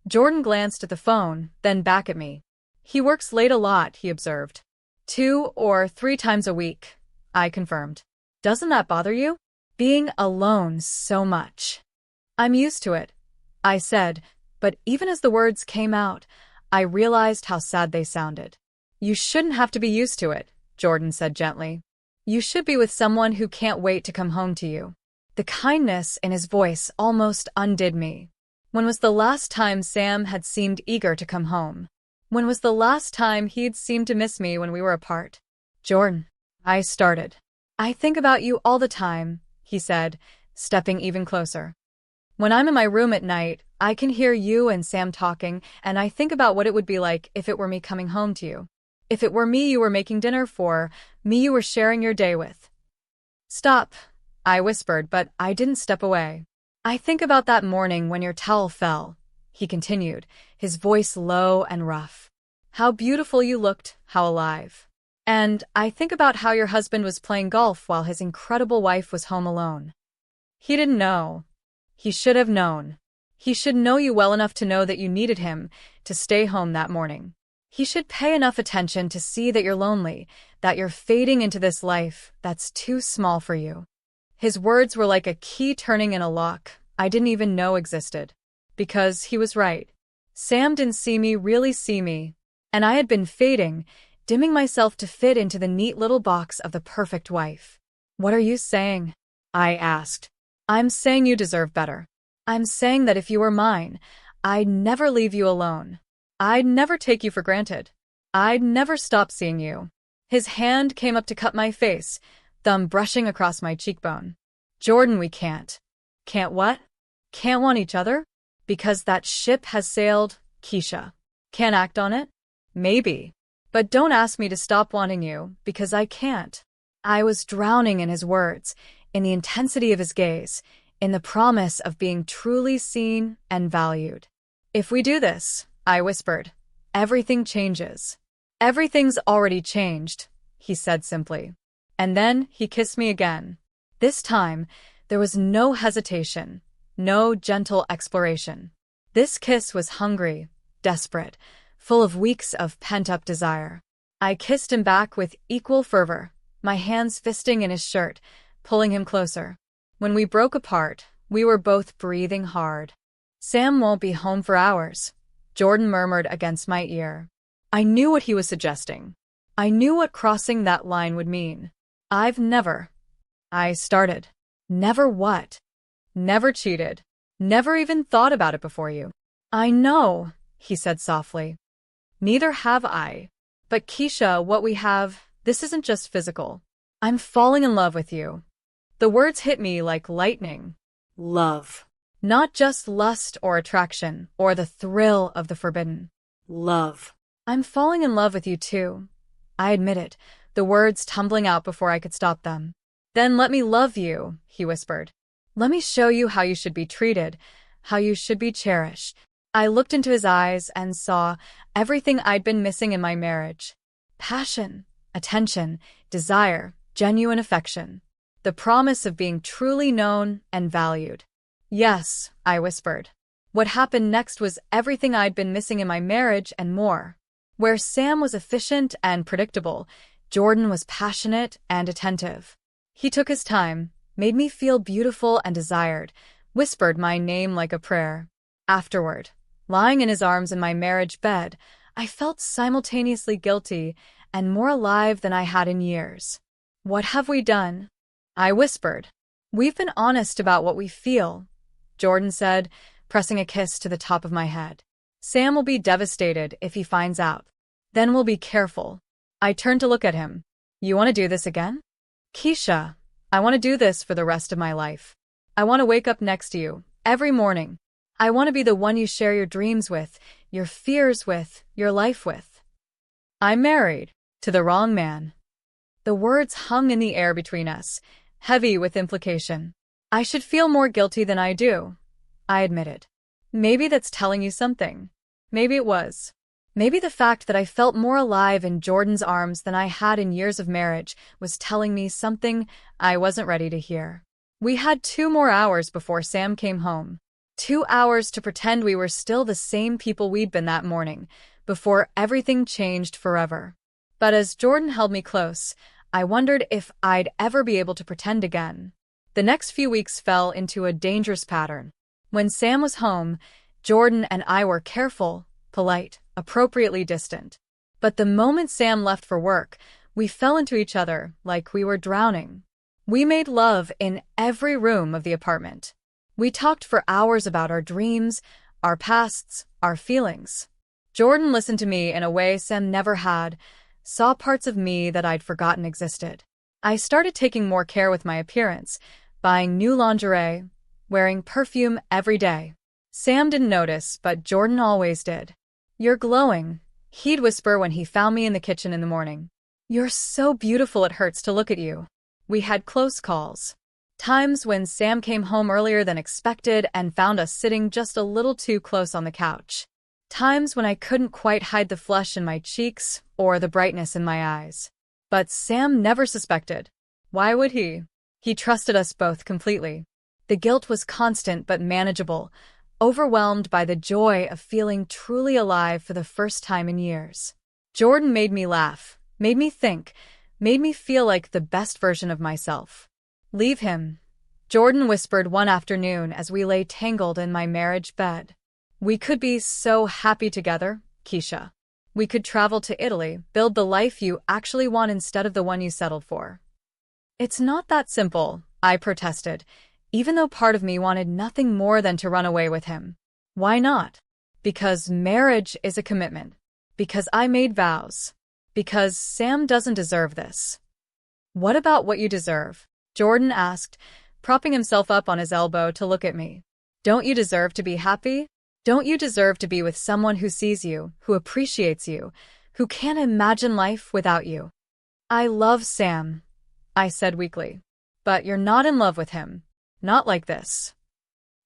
Jordan glanced at the phone, then back at me. "He works late a lot," he observed. 2 or 3 times a week, I confirmed. "Doesn't that bother you? Being alone so much?" "I'm used to it," I said, but even as the words came out, I realized how sad they sounded. "You shouldn't have to be used to it," Jordan said gently. "You should be with someone who can't wait to come home to you." The kindness in his voice almost undid me. When was the last time Sam had seemed eager to come home? When was the last time he'd seemed to miss me when we were apart? "Jordan," I started. "I think about you all the time," he said, stepping even closer. "When I'm in my room at night, I can hear you and Sam talking, and I think about what it would be like if it were me coming home to you. If it were me you were making dinner for, me you were sharing your day with." "Stop," I whispered, but I didn't step away. "I think about that morning when your towel fell," he continued, his voice low and rough. "How beautiful you looked, how alive. And I think about how your husband was playing golf while his incredible wife was home alone. He didn't know. He should have known. He should know you well enough to know that you needed him to stay home that morning. He should pay enough attention to see that you're lonely, that you're fading into this life that's too small for you." His words were like a key turning in a lock I didn't even know existed. Because he was right. Sam didn't see me really see me, and I had been fading, dimming myself to fit into the neat little box of the perfect wife. "What are you saying?" I asked. "I'm saying you deserve better. I'm saying that if you were mine, I'd never leave you alone. I'd never take you for granted. I'd never stop seeing you." His hand came up to cup my face, thumb brushing across my cheekbone. "Jordan, we can't." "Can't what?" "Can't want each other? Because that ship has sailed, Keisha. Can't act on it? Maybe. But don't ask me to stop wanting you, because I can't." I was drowning in his words, in the intensity of his gaze, in the promise of being truly seen and valued. "If we do this," I whispered, "everything changes." "Everything's already changed," he said simply. And then he kissed me again. This time, there was no hesitation, no gentle exploration. This kiss was hungry, desperate, full of weeks of pent-up desire. I kissed him back with equal fervor, my hands fisting in his shirt, pulling him closer. When we broke apart, we were both breathing hard. Sam won't be home for hours, Jordan murmured against my ear. I knew what he was suggesting. I knew what crossing that line would mean. I started. Never what? Never cheated. Never even thought about it before you. I know, he said softly. Neither have I. But Keisha, what we have, this isn't just physical. I'm falling in love with you. The words hit me like lightning. Love. Not just lust or attraction, or the thrill of the forbidden. Love. I'm falling in love with you too. I admit it, the words tumbling out before I could stop them. Then let me love you, he whispered. Let me show you how you should be treated, how you should be cherished. I looked into his eyes and saw everything I'd been missing in my marriage. Passion, attention, desire, genuine affection. The promise of being truly known and valued. Yes, I whispered. What happened next was everything I'd been missing in my marriage and more. Where Sam was efficient and predictable, Jordan was passionate and attentive. He took his time, made me feel beautiful and desired, whispered my name like a prayer. Afterward, lying in his arms in my marriage bed, I felt simultaneously guilty and more alive than I had in years. What have we done? I whispered. We've been honest about what we feel, Jordan said, pressing a kiss to the top of my head. Sam will be devastated if he finds out. Then we'll be careful. I turned to look at him. You want to do this again? Keisha, I want to do this for the rest of my life. I want to wake up next to you, every morning. I want to be the one you share your dreams with, your fears with, your life with. I'm married to the wrong man. The words hung in the air between us, heavy with implication. I should feel more guilty than I do, I admitted. Maybe that's telling you something. Maybe it was. Maybe the fact that I felt more alive in Jordan's arms than I had in years of marriage was telling me something I wasn't ready to hear. We had 2 more hours before Sam came home. 2 hours to pretend we were still the same people we'd been that morning, before everything changed forever. But as Jordan held me close, I wondered if I'd ever be able to pretend again. The next few weeks fell into a dangerous pattern. When Sam was home, Jordan and I were careful, polite, appropriately distant. But the moment Sam left for work, we fell into each other like we were drowning. We made love in every room of the apartment. We talked for hours about our dreams, our pasts, our feelings. Jordan listened to me in a way Sam never had, saw parts of me that I'd forgotten existed. I started taking more care with my appearance, buying new lingerie, wearing perfume every day. Sam didn't notice, but Jordan always did. You're glowing, he'd whisper when he found me in the kitchen in the morning. You're so beautiful it hurts to look at you. We had close calls. Times when Sam came home earlier than expected and found us sitting just a little too close on the couch. Times when I couldn't quite hide the flush in my cheeks or the brightness in my eyes. But Sam never suspected. Why would he? He trusted us both completely. The guilt was constant but manageable, overwhelmed by the joy of feeling truly alive for the first time in years. Jordan made me laugh, made me think, made me feel like the best version of myself. Leave him, Jordan whispered one afternoon as we lay tangled in my marriage bed. We could be so happy together, Keisha. We could travel to Italy, build the life you actually want instead of the one you settled for. It's not that simple, I protested, even though part of me wanted nothing more than to run away with him. Why not? Because marriage is a commitment. Because I made vows. Because Sam doesn't deserve this. What about what you deserve? Jordan asked, propping himself up on his elbow to look at me. Don't you deserve to be happy? Don't you deserve to be with someone who sees you, who appreciates you, who can't imagine life without you? I love Sam, I said weakly. But you're not in love with him. Not like this.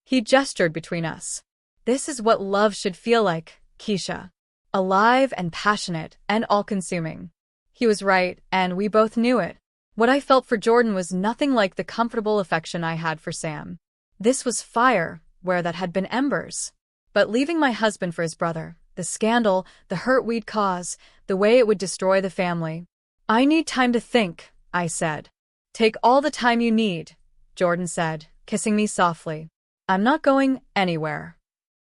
He gestured between us. This is what love should feel like, Keisha. Alive and passionate and all-consuming. He was right, and we both knew it. What I felt for Jordan was nothing like the comfortable affection I had for Sam. This was fire, where that had been embers. But leaving my husband for his brother, the scandal, the hurt we'd cause, the way it would destroy the family. I need time to think, I said. Take all the time you need, Jordan said, kissing me softly. I'm not going anywhere.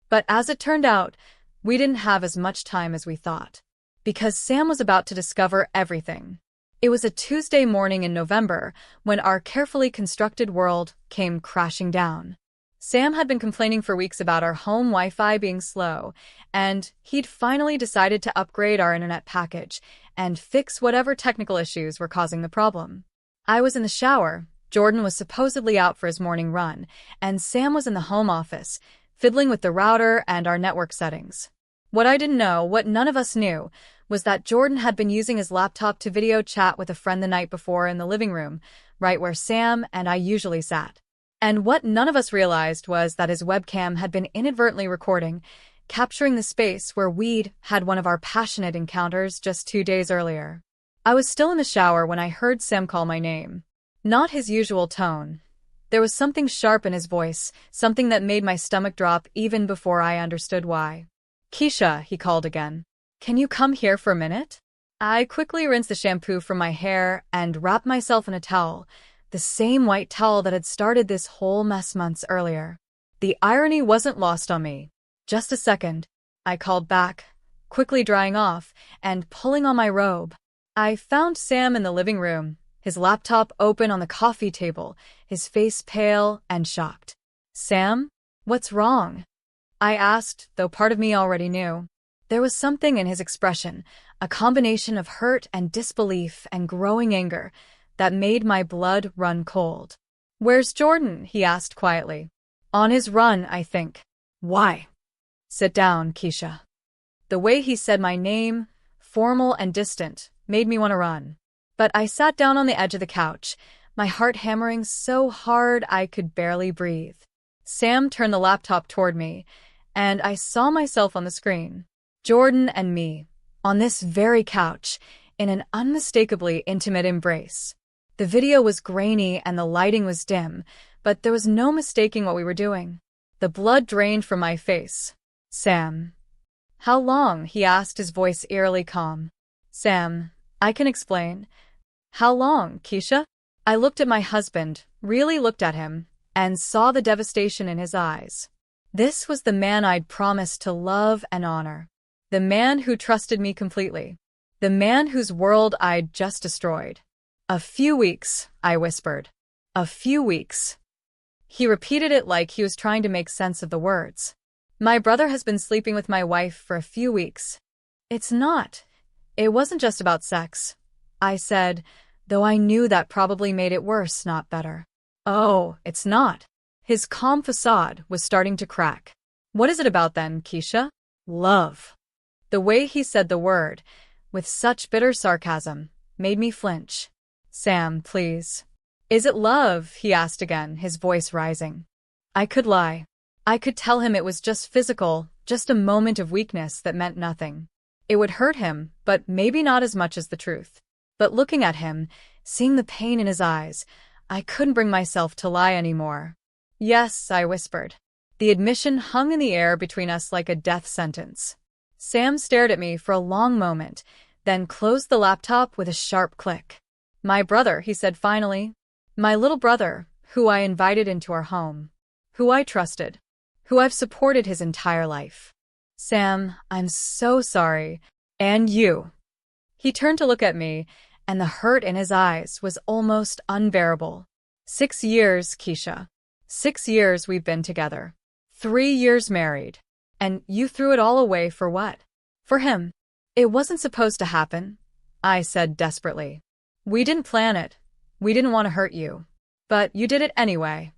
But as it turned out, we didn't have as much time as we thought. Because Sam was about to discover everything. It was a Tuesday morning in November when our carefully constructed world came crashing down. Sam had been complaining for weeks about our home Wi-Fi being slow, and he'd finally decided to upgrade our internet package and fix whatever technical issues were causing the problem. I was in the shower, Jordan was supposedly out for his morning run, and Sam was in the home office, fiddling with the router and our network settings. What I didn't know, what none of us knew, was that Jordan had been using his laptop to video chat with a friend the night before in the living room, right where Sam and I usually sat. And what none of us realized was that his webcam had been inadvertently recording, capturing the space where we'd had one of our passionate encounters just 2 days earlier. I was still in the shower when I heard Sam call my name. Not his usual tone. There was something sharp in his voice, something that made my stomach drop even before I understood why. Keisha, he called again. Can you come here for a minute? I quickly rinsed the shampoo from my hair and wrapped myself in a towel, the same white towel that had started this whole mess months earlier. The irony wasn't lost on me. Just a second, I called back, quickly drying off and pulling on my robe. I found Sam in the living room, his laptop open on the coffee table, his face pale and shocked. Sam, what's wrong? I asked, though part of me already knew. There was something in his expression, a combination of hurt and disbelief and growing anger, that made my blood run cold. Where's Jordan? He asked quietly. On his run, I think. Why? Sit down, Keisha. The way he said my name, formal and distant, made me want to run. But I sat down on the edge of the couch, my heart hammering so hard I could barely breathe. Sam turned the laptop toward me, and I saw myself on the screen. Jordan and me, on this very couch, in an unmistakably intimate embrace. The video was grainy and the lighting was dim, but there was no mistaking what we were doing. The blood drained from my face. Sam. How long? He asked, his voice eerily calm. Sam, I can explain. How long, Keisha? I looked at my husband, really looked at him, and saw the devastation in his eyes. This was the man I'd promised to love and honor. The man who trusted me completely. The man whose world I'd just destroyed. A few weeks, I whispered. A few weeks. He repeated it like he was trying to make sense of the words. My brother has been sleeping with my wife for a few weeks. It's not. It wasn't just about sex, I said, though I knew that probably made it worse, not better. Oh, it's not. His calm facade was starting to crack. What is it about then, Keisha? Love. The way he said the word, with such bitter sarcasm, made me flinch. Sam, please. Is it love? He asked again, his voice rising. I could lie. I could tell him it was just physical, just a moment of weakness that meant nothing. It would hurt him, but maybe not as much as the truth. But looking at him, seeing the pain in his eyes, I couldn't bring myself to lie anymore. Yes, I whispered. The admission hung in the air between us like a death sentence. Sam stared at me for a long moment, then closed the laptop with a sharp click. My brother, he said finally. My little brother, who I invited into our home. Who I trusted. Who I've supported his entire life. Sam, I'm so sorry. And you. He turned to look at me, and the hurt in his eyes was almost unbearable. 6 years, Keisha. 6 years we've been together. 3 years married. And you threw it all away for what? For him. It wasn't supposed to happen, I said desperately. We didn't plan it. We didn't want to hurt you. But you did it anyway.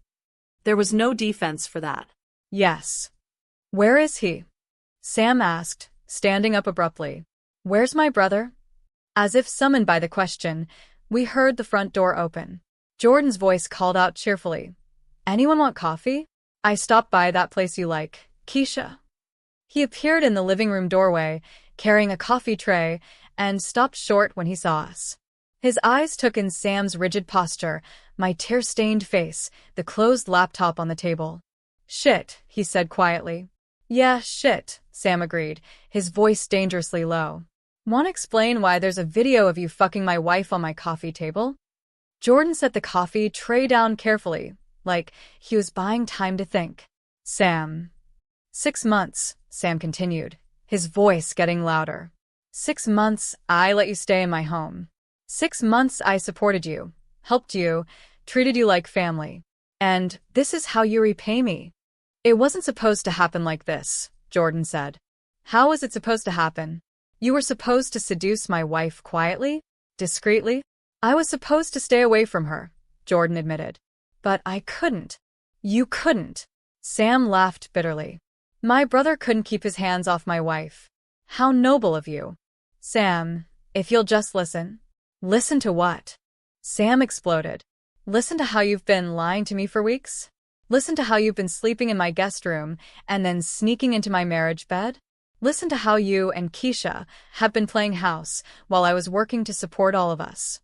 There was no defense for that. Yes. Where is he? Sam asked, standing up abruptly. Where's my brother? As if summoned by the question, we heard the front door open. Jordan's voice called out cheerfully. Anyone want coffee? I stopped by that place you like, Keisha. He appeared in the living room doorway, carrying a coffee tray, and stopped short when he saw us. His eyes took in Sam's rigid posture, my tear-stained face, the closed laptop on the table. "Shit," he said quietly. "Yeah, shit," Sam agreed, his voice dangerously low. "Want to explain why there's a video of you fucking my wife on my coffee table?" Jordan set the coffee tray down carefully, like he was buying time to think. "Sam." 6 months, Sam continued, his voice getting louder. 6 months I let you stay in my home. 6 months I supported you, helped you, treated you like family. And this is how you repay me. "It wasn't supposed to happen like this," Jordan said. "How was it supposed to happen? You were supposed to seduce my wife quietly, discreetly?" "I was supposed to stay away from her," Jordan admitted. "But I couldn't." "You couldn't." Sam laughed bitterly. "My brother couldn't keep his hands off my wife. How noble of you." "Sam, if you'll just listen." "Listen to what?" Sam exploded. "Listen to how you've been lying to me for weeks? Listen to how you've been sleeping in my guest room and then sneaking into my marriage bed? Listen to how you and Keisha have been playing house while I was working to support all of us."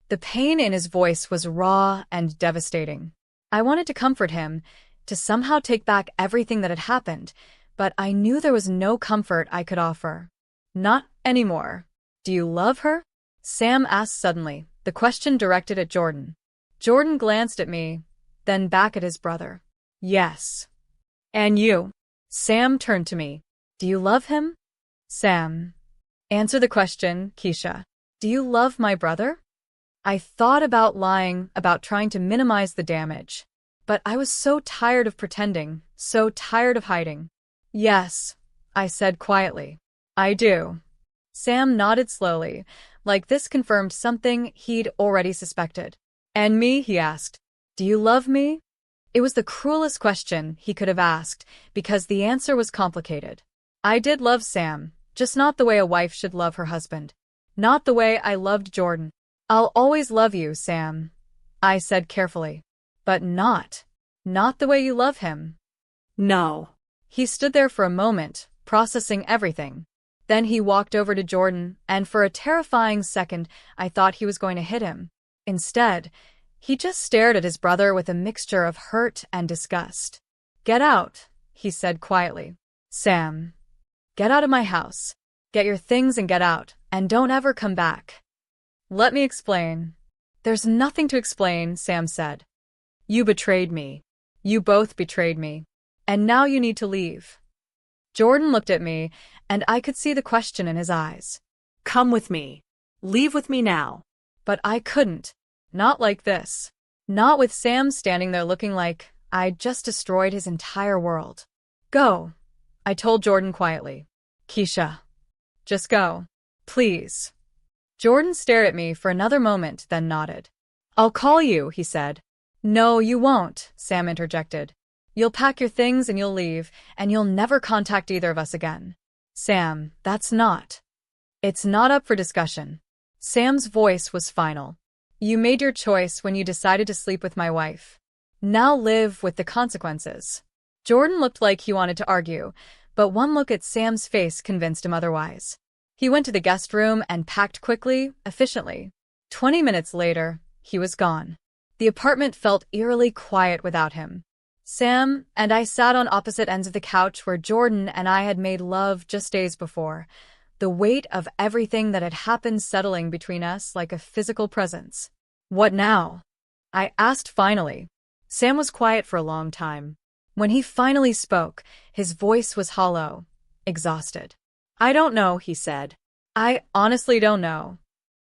The pain in his voice was raw and devastating. I wanted to comfort him, to somehow take back everything that had happened, but I knew there was no comfort I could offer. "Not anymore. Do you love her?" Sam asked suddenly, the question directed at Jordan. Jordan glanced at me, then back at his brother. "Yes." "And you?" Sam turned to me. "Do you love him?" "Sam." "Answer the question, Keisha. Do you love my brother?" I thought about lying, about trying to minimize the damage. But I was so tired of pretending, so tired of hiding. "Yes," I said quietly. "I do." Sam nodded slowly, like this confirmed something he'd already suspected. "And me?" he asked. "Do you love me?" It was the cruelest question he could have asked, because the answer was complicated. I did love Sam, just not the way a wife should love her husband. Not the way I loved Jordan. "I'll always love you, Sam," I said carefully. "But not the way you love him." No. He stood there for a moment, processing everything. Then he walked over to Jordan, and for a terrifying second, I thought he was going to hit him. Instead, he just stared at his brother with a mixture of hurt and disgust. "Get out," he said quietly. "Sam. Get out of my house. Get your things and get out, and don't ever come back." "Let me explain." "There's nothing to explain," Sam said. "You betrayed me. You both betrayed me. And now you need to leave." Jordan looked at me, and I could see the question in his eyes. "Come with me. Leave with me now." But I couldn't. Not like this. Not with Sam standing there looking like I'd just destroyed his entire world. "Go," I told Jordan quietly. "Keisha. Just go. Please." Jordan stared at me for another moment, then nodded. "I'll call you," he said. "No, you won't," Sam interjected. "You'll pack your things and you'll leave, and you'll never contact either of us again." "Sam, that's not." "It's not up for discussion." Sam's voice was final. "You made your choice when you decided to sleep with my wife. Now live with the consequences." Jordan looked like he wanted to argue, but one look at Sam's face convinced him otherwise. He went to the guest room and packed quickly, efficiently. 20 minutes later, he was gone. The apartment felt eerily quiet without him. Sam and I sat on opposite ends of the couch where Jordan and I had made love just days before, the weight of everything that had happened settling between us like a physical presence. "What now?" I asked finally. Sam was quiet for a long time. When he finally spoke, his voice was hollow, exhausted. "I don't know," he said. "I honestly don't know."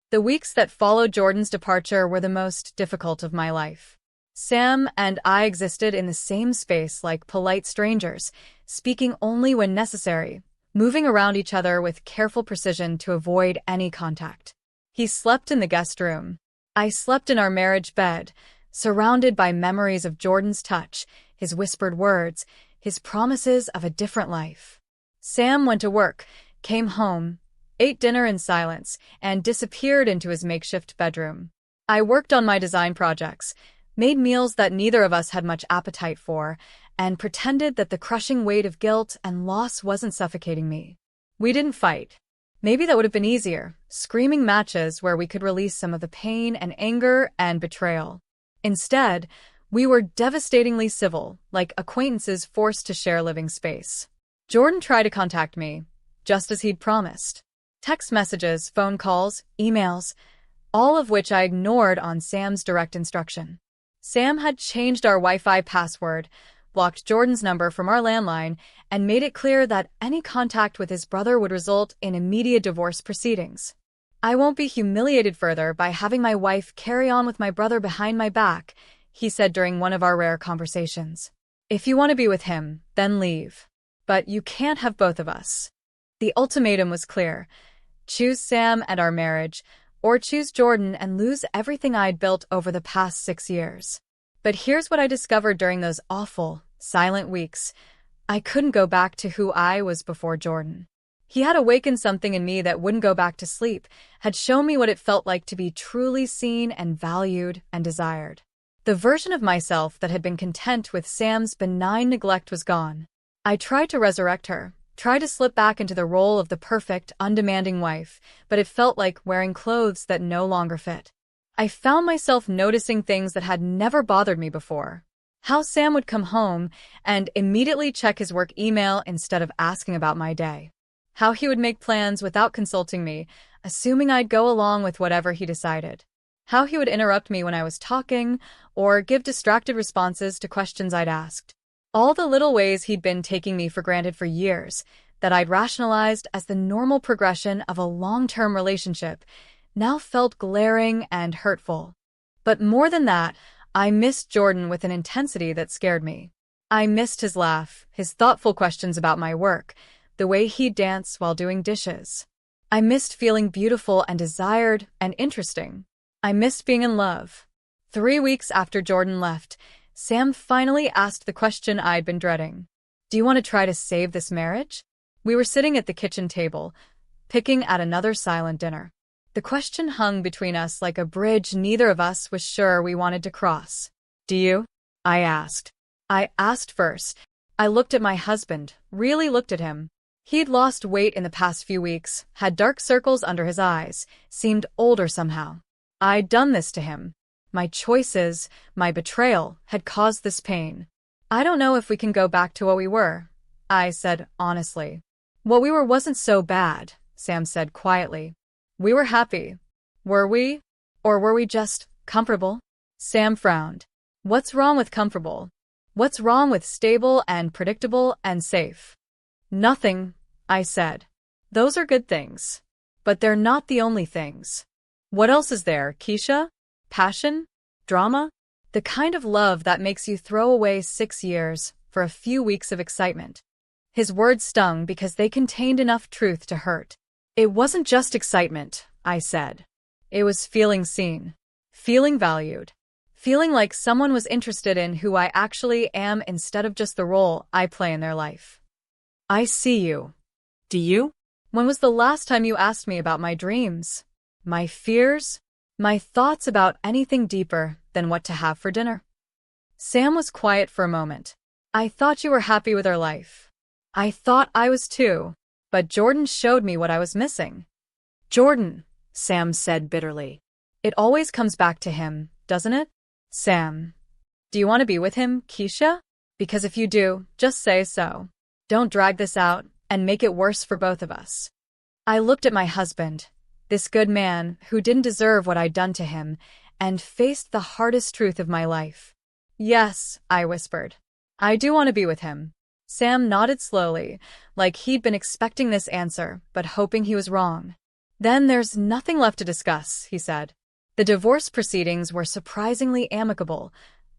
The weeks that followed Jordan's departure were the most difficult of my life. Sam and I existed in the same space like polite strangers, speaking only when necessary, moving around each other with careful precision to avoid any contact. He slept in the guest room. I slept in our marriage bed, surrounded by memories of Jordan's touch, his whispered words, his promises of a different life. Sam went to work, came home, ate dinner in silence, and disappeared into his makeshift bedroom. I worked on my design projects, made meals that neither of us had much appetite for, and pretended that the crushing weight of guilt and loss wasn't suffocating me. We didn't fight. Maybe that would have been easier, screaming matches where we could release some of the pain and anger and betrayal. Instead, we were devastatingly civil, like acquaintances forced to share living space. Jordan tried to contact me, just as he'd promised. Text messages, phone calls, emails, all of which I ignored on Sam's direct instruction. Sam had changed our Wi-Fi password, blocked Jordan's number from our landline, and made it clear that any contact with his brother would result in immediate divorce proceedings. I won't be humiliated further by having my wife carry on with my brother behind my back, he said during one of our rare conversations. If you want to be with him, then leave. But you can't have both of us. The ultimatum was clear. Choose Sam and our marriage, or choose Jordan and lose everything I'd built over the past 6 years. But here's what I discovered during those awful, silent weeks. I couldn't go back to who I was before Jordan. He had awakened something in me that wouldn't go back to sleep, had shown me what it felt like to be truly seen and valued and desired. The version of myself that had been content with Sam's benign neglect was gone. I tried to resurrect her, tried to slip back into the role of the perfect, undemanding wife, but it felt like wearing clothes that no longer fit. I found myself noticing things that had never bothered me before. How Sam would come home and immediately check his work email instead of asking about my day. How he would make plans without consulting me, assuming I'd go along with whatever he decided. How he would interrupt me when I was talking, or give distracted responses to questions I'd asked. All the little ways he'd been taking me for granted for years, that I'd rationalized as the normal progression of a long-term relationship, now felt glaring and hurtful. But more than that, I missed Jordan with an intensity that scared me. I missed his laugh, his thoughtful questions about my work, the way he'd dance while doing dishes. I missed feeling beautiful and desired and interesting. I missed being in love. 3 weeks after Jordan left, Sam finally asked the question I'd been dreading. Do you want to try to save this marriage? We were sitting at the kitchen table, picking at another silent dinner. The question hung between us like a bridge neither of us was sure we wanted to cross. Do you? I asked. I asked first. I looked at my husband, really looked at him. He'd lost weight in the past few weeks, had dark circles under his eyes, seemed older somehow. I'd done this to him. My choices, my betrayal, had caused this pain. I don't know if we can go back to what we were, I said honestly. What we were wasn't so bad, Sam said quietly. We were happy. Were we? Or were we just comfortable? Sam frowned. What's wrong with comfortable? What's wrong with stable and predictable and safe? Nothing, I said. Those are good things. But they're not the only things. What else is there, Keisha? Passion? Drama? The kind of love that makes you throw away 6 years for a few weeks of excitement. His words stung because they contained enough truth to hurt. It wasn't just excitement, I said. It was feeling seen, feeling valued, feeling like someone was interested in who I actually am instead of just the role I play in their life. I see you. Do you? When was the last time you asked me about my dreams, my fears, my thoughts about anything deeper than what to have for dinner? Sam was quiet for a moment. I thought you were happy with our life. I thought I was too. But Jordan showed me what I was missing. Jordan, Sam said bitterly. It always comes back to him, doesn't it? Sam. Do you want to be with him, Keisha? Because if you do, just say so. Don't drag this out and make it worse for both of us. I looked at my husband, this good man who didn't deserve what I'd done to him, and faced the hardest truth of my life. Yes, I whispered. I do want to be with him. Sam nodded slowly, like he'd been expecting this answer, but hoping he was wrong. Then there's nothing left to discuss, he said. The divorce proceedings were surprisingly amicable,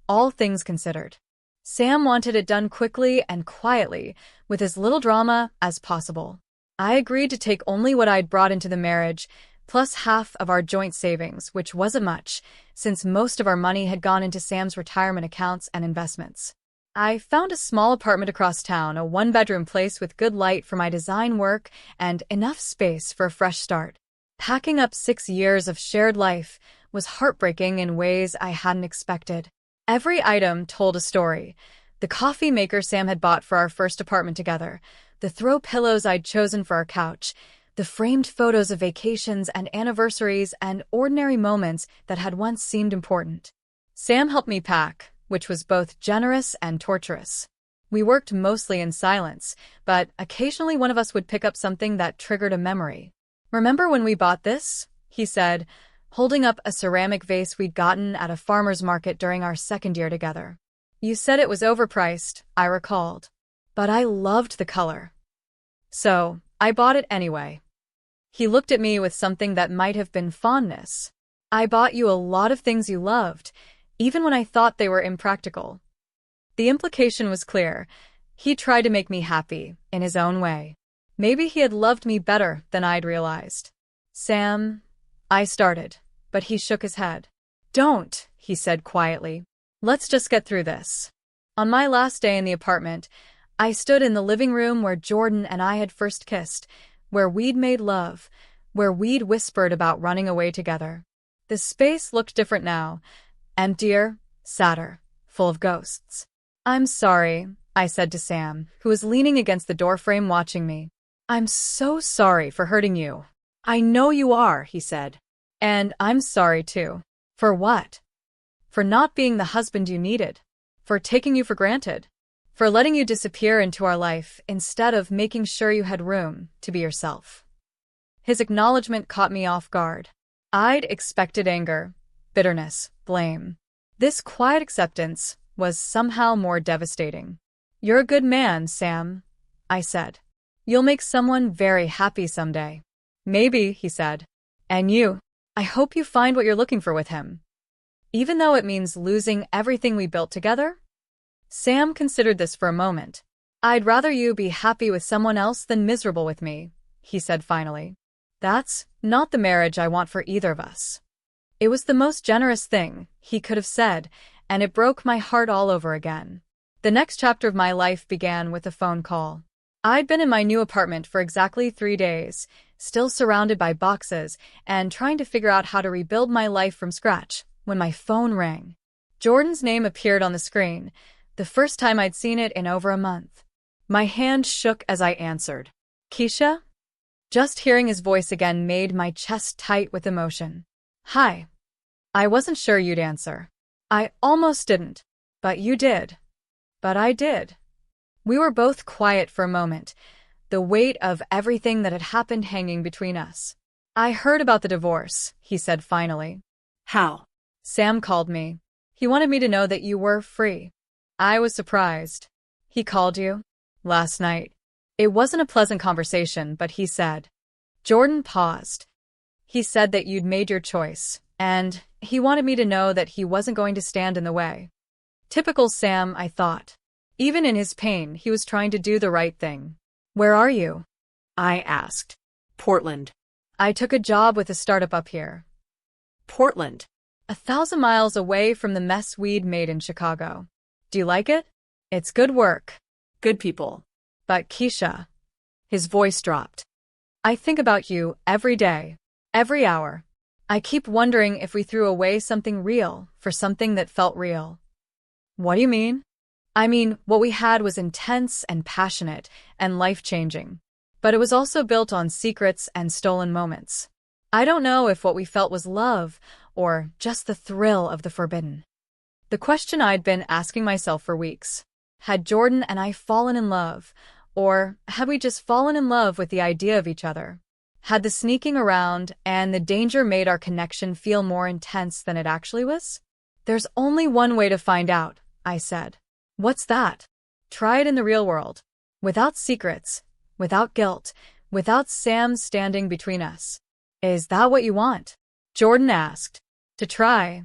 all things considered. Sam wanted it done quickly and quietly, with as little drama as possible. I agreed to take only what I'd brought into the marriage, plus half of our joint savings, which wasn't much, since most of our money had gone into Sam's retirement accounts and investments. I found a small apartment across town, a one-bedroom place with good light for my design work and enough space for a fresh start. Packing up 6 years of shared life was heartbreaking in ways I hadn't expected. Every item told a story. The coffee maker Sam had bought for our first apartment together, the throw pillows I'd chosen for our couch, The framed photos of vacations and anniversaries and ordinary moments that had once seemed important. Sam helped me pack, which was both generous and torturous. We worked mostly in silence, but occasionally one of us would pick up something that triggered a memory. "Remember when we bought this?" he said, holding up a ceramic vase we'd gotten at a farmer's market during our second year together. "You said it was overpriced," I recalled. "But I loved the color. So, I bought it anyway." He looked at me with something that might have been fondness. "I bought you a lot of things you loved, even when I thought they were impractical." The implication was clear. He tried to make me happy, in his own way. Maybe he had loved me better than I'd realized. "Sam," I started, but he shook his head. "Don't," he said quietly. "Let's just get through this." On my last day in the apartment, I stood in the living room where Jordan and I had first kissed, where we'd made love, where we'd whispered about running away together. The space looked different now, emptier, sadder, full of ghosts. "I'm sorry," I said to Sam, who was leaning against the doorframe watching me. "I'm so sorry for hurting you." I know you are, he said. "And I'm sorry too." "For what?" "For not being the husband you needed. For taking you for granted. For letting you disappear into our life instead of making sure you had room to be yourself." His acknowledgement caught me off guard. I'd expected anger, bitterness, blame. This quiet acceptance was somehow more devastating. "You're a good man, Sam," I said. "You'll make someone very happy someday." "Maybe," he said. "And you, I hope you find what you're looking for with him. Even though it means losing everything we built together?" Sam considered this for a moment. "I'd rather you be happy with someone else than miserable with me," he said finally. "That's not the marriage I want for either of us." It was the most generous thing he could have said, and it broke my heart all over again. The next chapter of my life began with a phone call. I'd been in my new apartment for exactly 3 days, still surrounded by boxes, and trying to figure out how to rebuild my life from scratch, when my phone rang. Jordan's name appeared on the screen, the first time I'd seen it in over a month. My hand shook as I answered. "Keisha?" Just hearing his voice again made my chest tight with emotion. "Hi." "I wasn't sure you'd answer." "I almost didn't. But you did." "But I did." We were both quiet for a moment, the weight of everything that had happened hanging between us. "I heard about the divorce," he said finally. "How?" "Sam called me. He wanted me to know that you were free." I was surprised. "He called you?" "Last night." It wasn't a pleasant conversation, but he said. Jordan paused. "He said that you'd made your choice, and he wanted me to know that he wasn't going to stand in the way." Typical Sam, I thought. Even in his pain, he was trying to do the right thing. "Where are you?" I asked. "Portland." "I took a job with a startup up here." "Portland?" 1,000 miles away from the mess we'd made in Chicago. "Do you like it?" "It's good work." "Good people." "But Keisha." His voice dropped. "I think about you every day, every hour. I keep wondering if we threw away something real for something that felt real." "What do you mean?" "I mean, what we had was intense and passionate and life-changing. But it was also built on secrets and stolen moments. I don't know if what we felt was love or just the thrill of the forbidden." The question I'd been asking myself for weeks. Had Jordan and I fallen in love, or had we just fallen in love with the idea of each other? Had the sneaking around and the danger made our connection feel more intense than it actually was? "There's only one way to find out," I said. "What's that?" "Try it in the real world. Without secrets, without guilt, without Sam standing between us." "Is that what you want?" Jordan asked. "To try."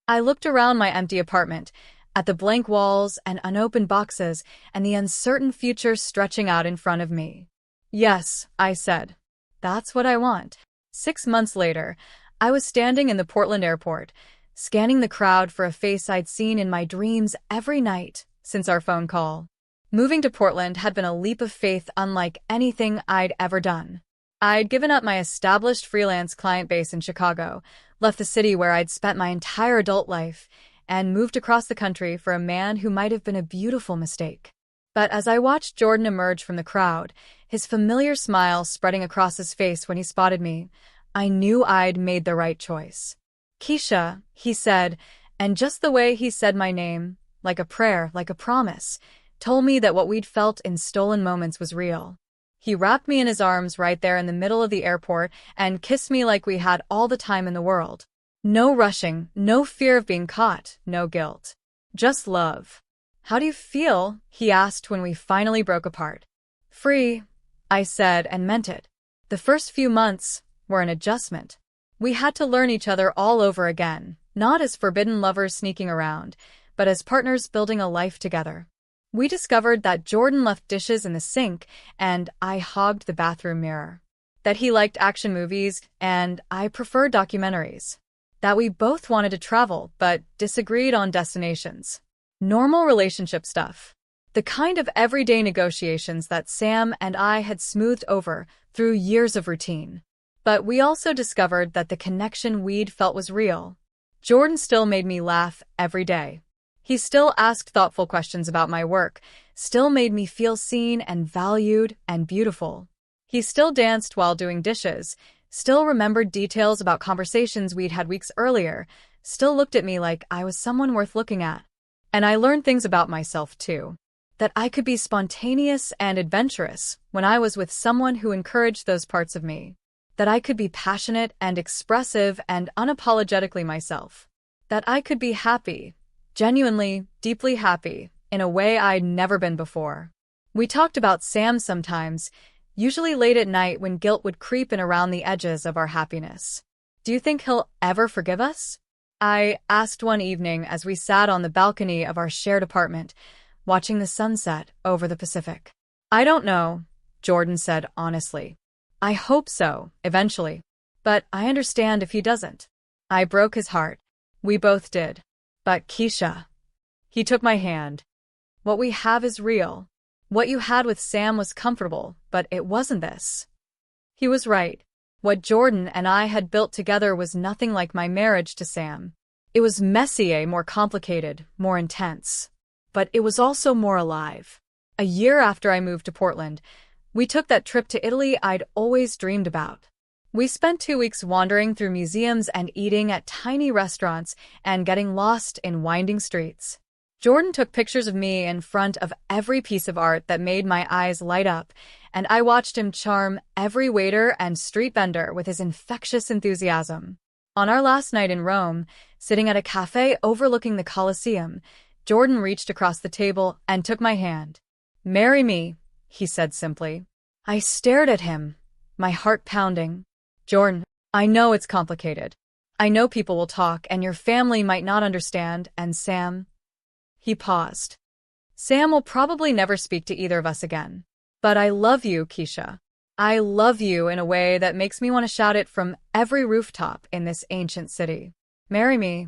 I looked around my empty apartment, at the blank walls and unopened boxes and the uncertain future stretching out in front of me. "Yes," I said. "That's what I want." 6 months later, I was standing in the Portland airport, scanning the crowd for a face I'd seen in my dreams every night since our phone call. Moving to Portland had been a leap of faith unlike anything I'd ever done. I'd given up my established freelance client base in Chicago, left the city where I'd spent my entire adult life, and moved across the country for a man who might have been a beautiful mistake. But as I watched Jordan emerge from the crowd, his familiar smile spreading across his face when he spotted me, I knew I'd made the right choice. Keisha, he said, and just the way he said my name, like a prayer, like a promise, told me that what we'd felt in stolen moments was real. He wrapped me in his arms right there in the middle of the airport and kissed me like we had all the time in the world. No rushing, no fear of being caught, no guilt. Just love. How do you feel? He asked when we finally broke apart. Free, I said and meant it. The first few months were an adjustment. We had to learn each other all over again, not as forbidden lovers sneaking around, but as partners building a life together. We discovered that Jordan left dishes in the sink and I hogged the bathroom mirror. That he liked action movies and I preferred documentaries. That we both wanted to travel but disagreed on destinations. Normal relationship stuff. The kind of everyday negotiations that Sam and I had smoothed over through years of routine. But we also discovered that the connection we'd felt was real. Jordan still made me laugh every day. He still asked thoughtful questions about my work, still made me feel seen and valued and beautiful. He still danced while doing dishes, still remembered details about conversations we'd had weeks earlier, still looked at me like I was someone worth looking at. And I learned things about myself too. That I could be spontaneous and adventurous when I was with someone who encouraged those parts of me. That I could be passionate and expressive and unapologetically myself. That I could be happy, genuinely, deeply happy, in a way I'd never been before. We talked about Sam sometimes, usually late at night when guilt would creep in around the edges of our happiness. Do you think he'll ever forgive us? I asked one evening as we sat on the balcony of our shared apartment, watching the sunset over the Pacific. I don't know, Jordan said honestly. I hope so, eventually. But I understand if he doesn't. I broke his heart. We both did. But Keisha. He took my hand. What we have is real. What you had with Sam was comfortable, but it wasn't this. He was right. What Jordan and I had built together was nothing like my marriage to Sam. It was messier, more complicated, more intense. But it was also more alive. A year after I moved to Portland, we took that trip to Italy I'd always dreamed about. We spent 2 weeks wandering through museums and eating at tiny restaurants and getting lost in winding streets. Jordan took pictures of me in front of every piece of art that made my eyes light up, and I watched him charm every waiter and street vendor with his infectious enthusiasm. On our last night in Rome, sitting at a cafe overlooking the Colosseum, Jordan reached across the table and took my hand. "Marry me," he said simply. I stared at him, my heart pounding. Jordan, I know it's complicated. I know people will talk and your family might not understand, and Sam... He paused. Sam will probably never speak to either of us again. But I love you, Keisha. I love you in a way that makes me want to shout it from every rooftop in this ancient city. Marry me.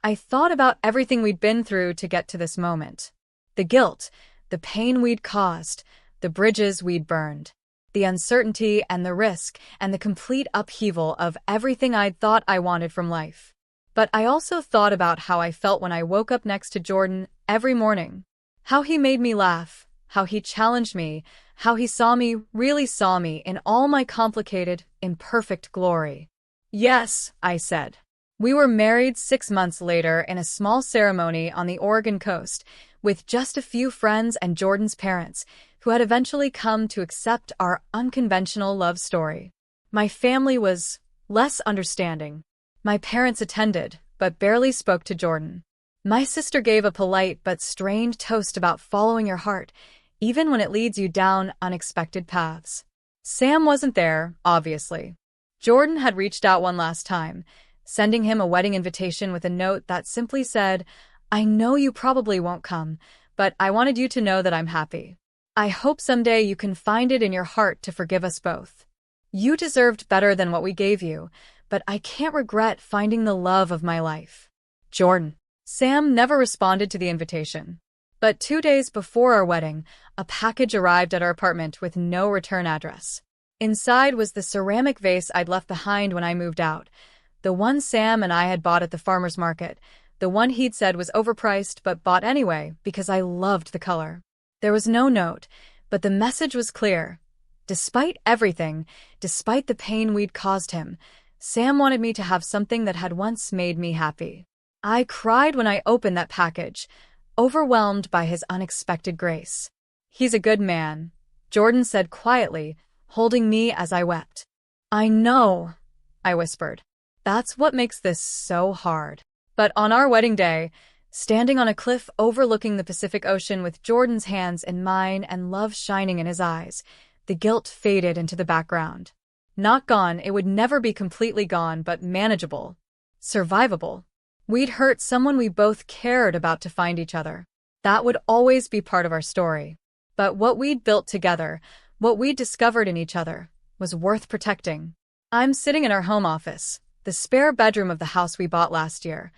I thought about everything we'd been through to get to this moment. The guilt, the pain we'd caused, the bridges we'd burned. The uncertainty and the risk and the complete upheaval of everything I'd thought I wanted from life. But I also thought about how I felt when I woke up next to Jordan every morning. How he made me laugh, how he challenged me, how he saw me, really saw me in all my complicated, imperfect glory. Yes, I said. We were married 6 months later in a small ceremony on the Oregon coast, with just a few friends and Jordan's parents, who had eventually come to accept our unconventional love story. My family was less understanding. My parents attended, but barely spoke to Jordan. My sister gave a polite but strained toast about following your heart, even when it leads you down unexpected paths. Sam wasn't there, obviously. Jordan had reached out one last time, sending him a wedding invitation with a note that simply said, "I know you probably won't come, but I wanted you to know that I'm happy. I hope someday you can find it in your heart to forgive us both. You deserved better than what we gave you, but I can't regret finding the love of my life. Jordan." Sam never responded to the invitation. But 2 days before our wedding, a package arrived at our apartment with no return address. Inside was the ceramic vase I'd left behind when I moved out, the one Sam and I had bought at the farmer's market, the one he'd said was overpriced but bought anyway because I loved the color. There was no note, but the message was clear. Despite everything, despite the pain we'd caused him, Sam wanted me to have something that had once made me happy. I cried when I opened that package, overwhelmed by his unexpected grace. "He's a good man," Jordan said quietly, holding me as I wept. "I know," I whispered. "That's what makes this so hard." But on our wedding day, standing on a cliff overlooking the Pacific Ocean with Jordan's hands in mine and love shining in his eyes, the guilt faded into the background. Not gone, it would never be completely gone, but manageable. Survivable. We'd hurt someone we both cared about to find each other. That would always be part of our story. But what we'd built together, what we'd discovered in each other, was worth protecting. I'm sitting in our home office, the spare bedroom of the house we bought last year,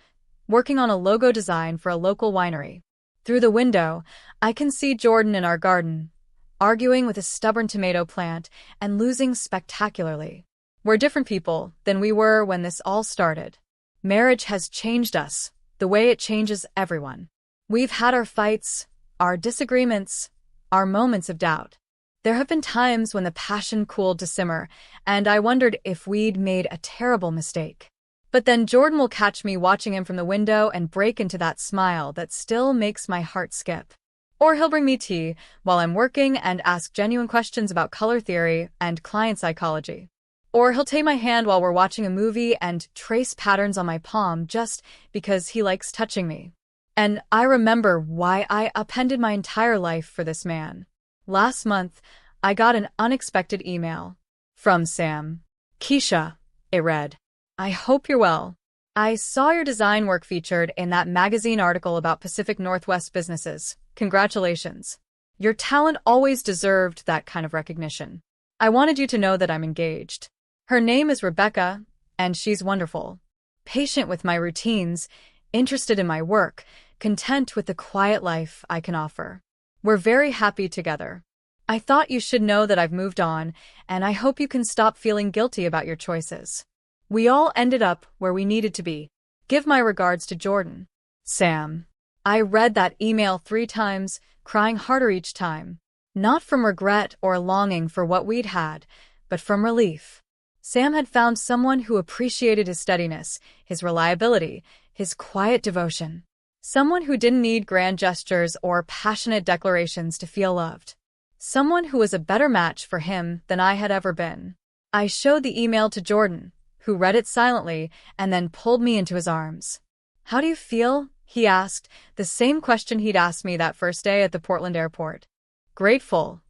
working on a logo design for a local winery. Through the window, I can see Jordan in our garden, arguing with a stubborn tomato plant and losing spectacularly. We're different people than we were when this all started. Marriage has changed us, the way it changes everyone. We've had our fights, our disagreements, our moments of doubt. There have been times when the passion cooled to simmer, and I wondered if we'd made a terrible mistake. But then Jordan will catch me watching him from the window and break into that smile that still makes my heart skip. Or he'll bring me tea while I'm working and ask genuine questions about color theory and client psychology. Or he'll take my hand while we're watching a movie and trace patterns on my palm just because he likes touching me. And I remember why I upended my entire life for this man. Last month, I got an unexpected email. From Sam. "Keisha," it read. "I hope you're well. I saw your design work featured in that magazine article about Pacific Northwest businesses. Congratulations. Your talent always deserved that kind of recognition. I wanted you to know that I'm engaged. Her name is Rebecca, and she's wonderful. Patient with my routines, interested in my work, content with the quiet life I can offer. We're very happy together. I thought you should know that I've moved on, and I hope you can stop feeling guilty about your choices. We all ended up where we needed to be. Give my regards to Jordan." Sam. I read that email 3 times, crying harder each time. Not from regret or longing for what we'd had, but from relief. Sam had found someone who appreciated his steadiness, his reliability, his quiet devotion. Someone who didn't need grand gestures or passionate declarations to feel loved. Someone who was a better match for him than I had ever been. I showed the email to Jordan, who read it silently and then pulled me into his arms. "How do you feel?" he asked, the same question he'd asked me that first day at the Portland airport. "Grateful,"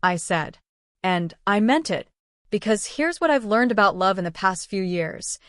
I said. And I meant it, because here's what I've learned about love in the past few years.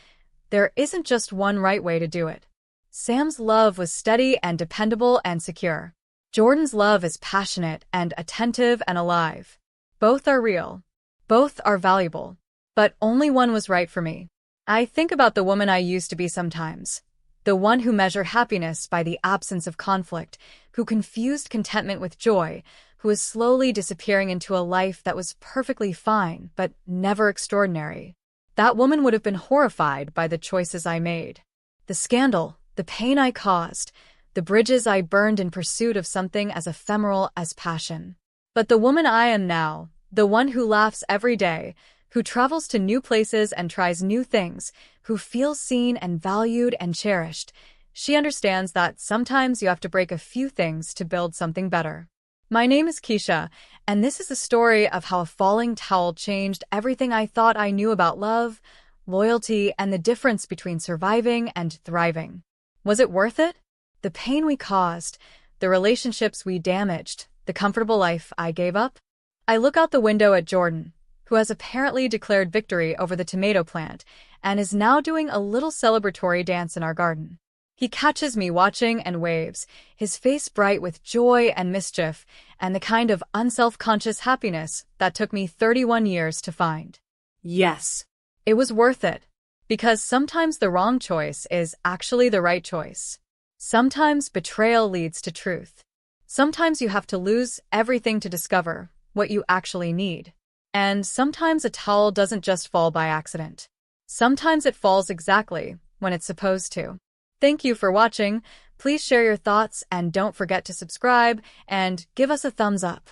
There isn't just one right way to do it. Sam's love was steady and dependable and secure. Jordan's love is passionate and attentive and alive. Both are real. Both are valuable. But only one was right for me. I think about the woman I used to be sometimes. The one who measured happiness by the absence of conflict, who confused contentment with joy, who was slowly disappearing into a life that was perfectly fine, but never extraordinary. That woman would have been horrified by the choices I made. The scandal, the pain I caused, the bridges I burned in pursuit of something as ephemeral as passion. But the woman I am now, the one who laughs every day, who travels to new places and tries new things, who feels seen and valued and cherished, she understands that sometimes you have to break a few things to build something better. My name is Keisha, and this is the story of how a falling towel changed everything I thought I knew about love, loyalty, and the difference between surviving and thriving. Was it worth it? The pain we caused, the relationships we damaged, the comfortable life I gave up? I look out the window at Jordan, who has apparently declared victory over the tomato plant and is now doing a little celebratory dance in our garden. He catches me watching and waves, his face bright with joy and mischief, and the kind of unself-conscious happiness that took me 31 years to find. Yes. It was worth it, because sometimes the wrong choice is actually the right choice. Sometimes betrayal leads to truth. Sometimes you have to lose everything to discover what you actually need. And sometimes a towel doesn't just fall by accident. Sometimes it falls exactly when it's supposed to. Thank you for watching. Please share your thoughts and don't forget to subscribe and give us a thumbs up.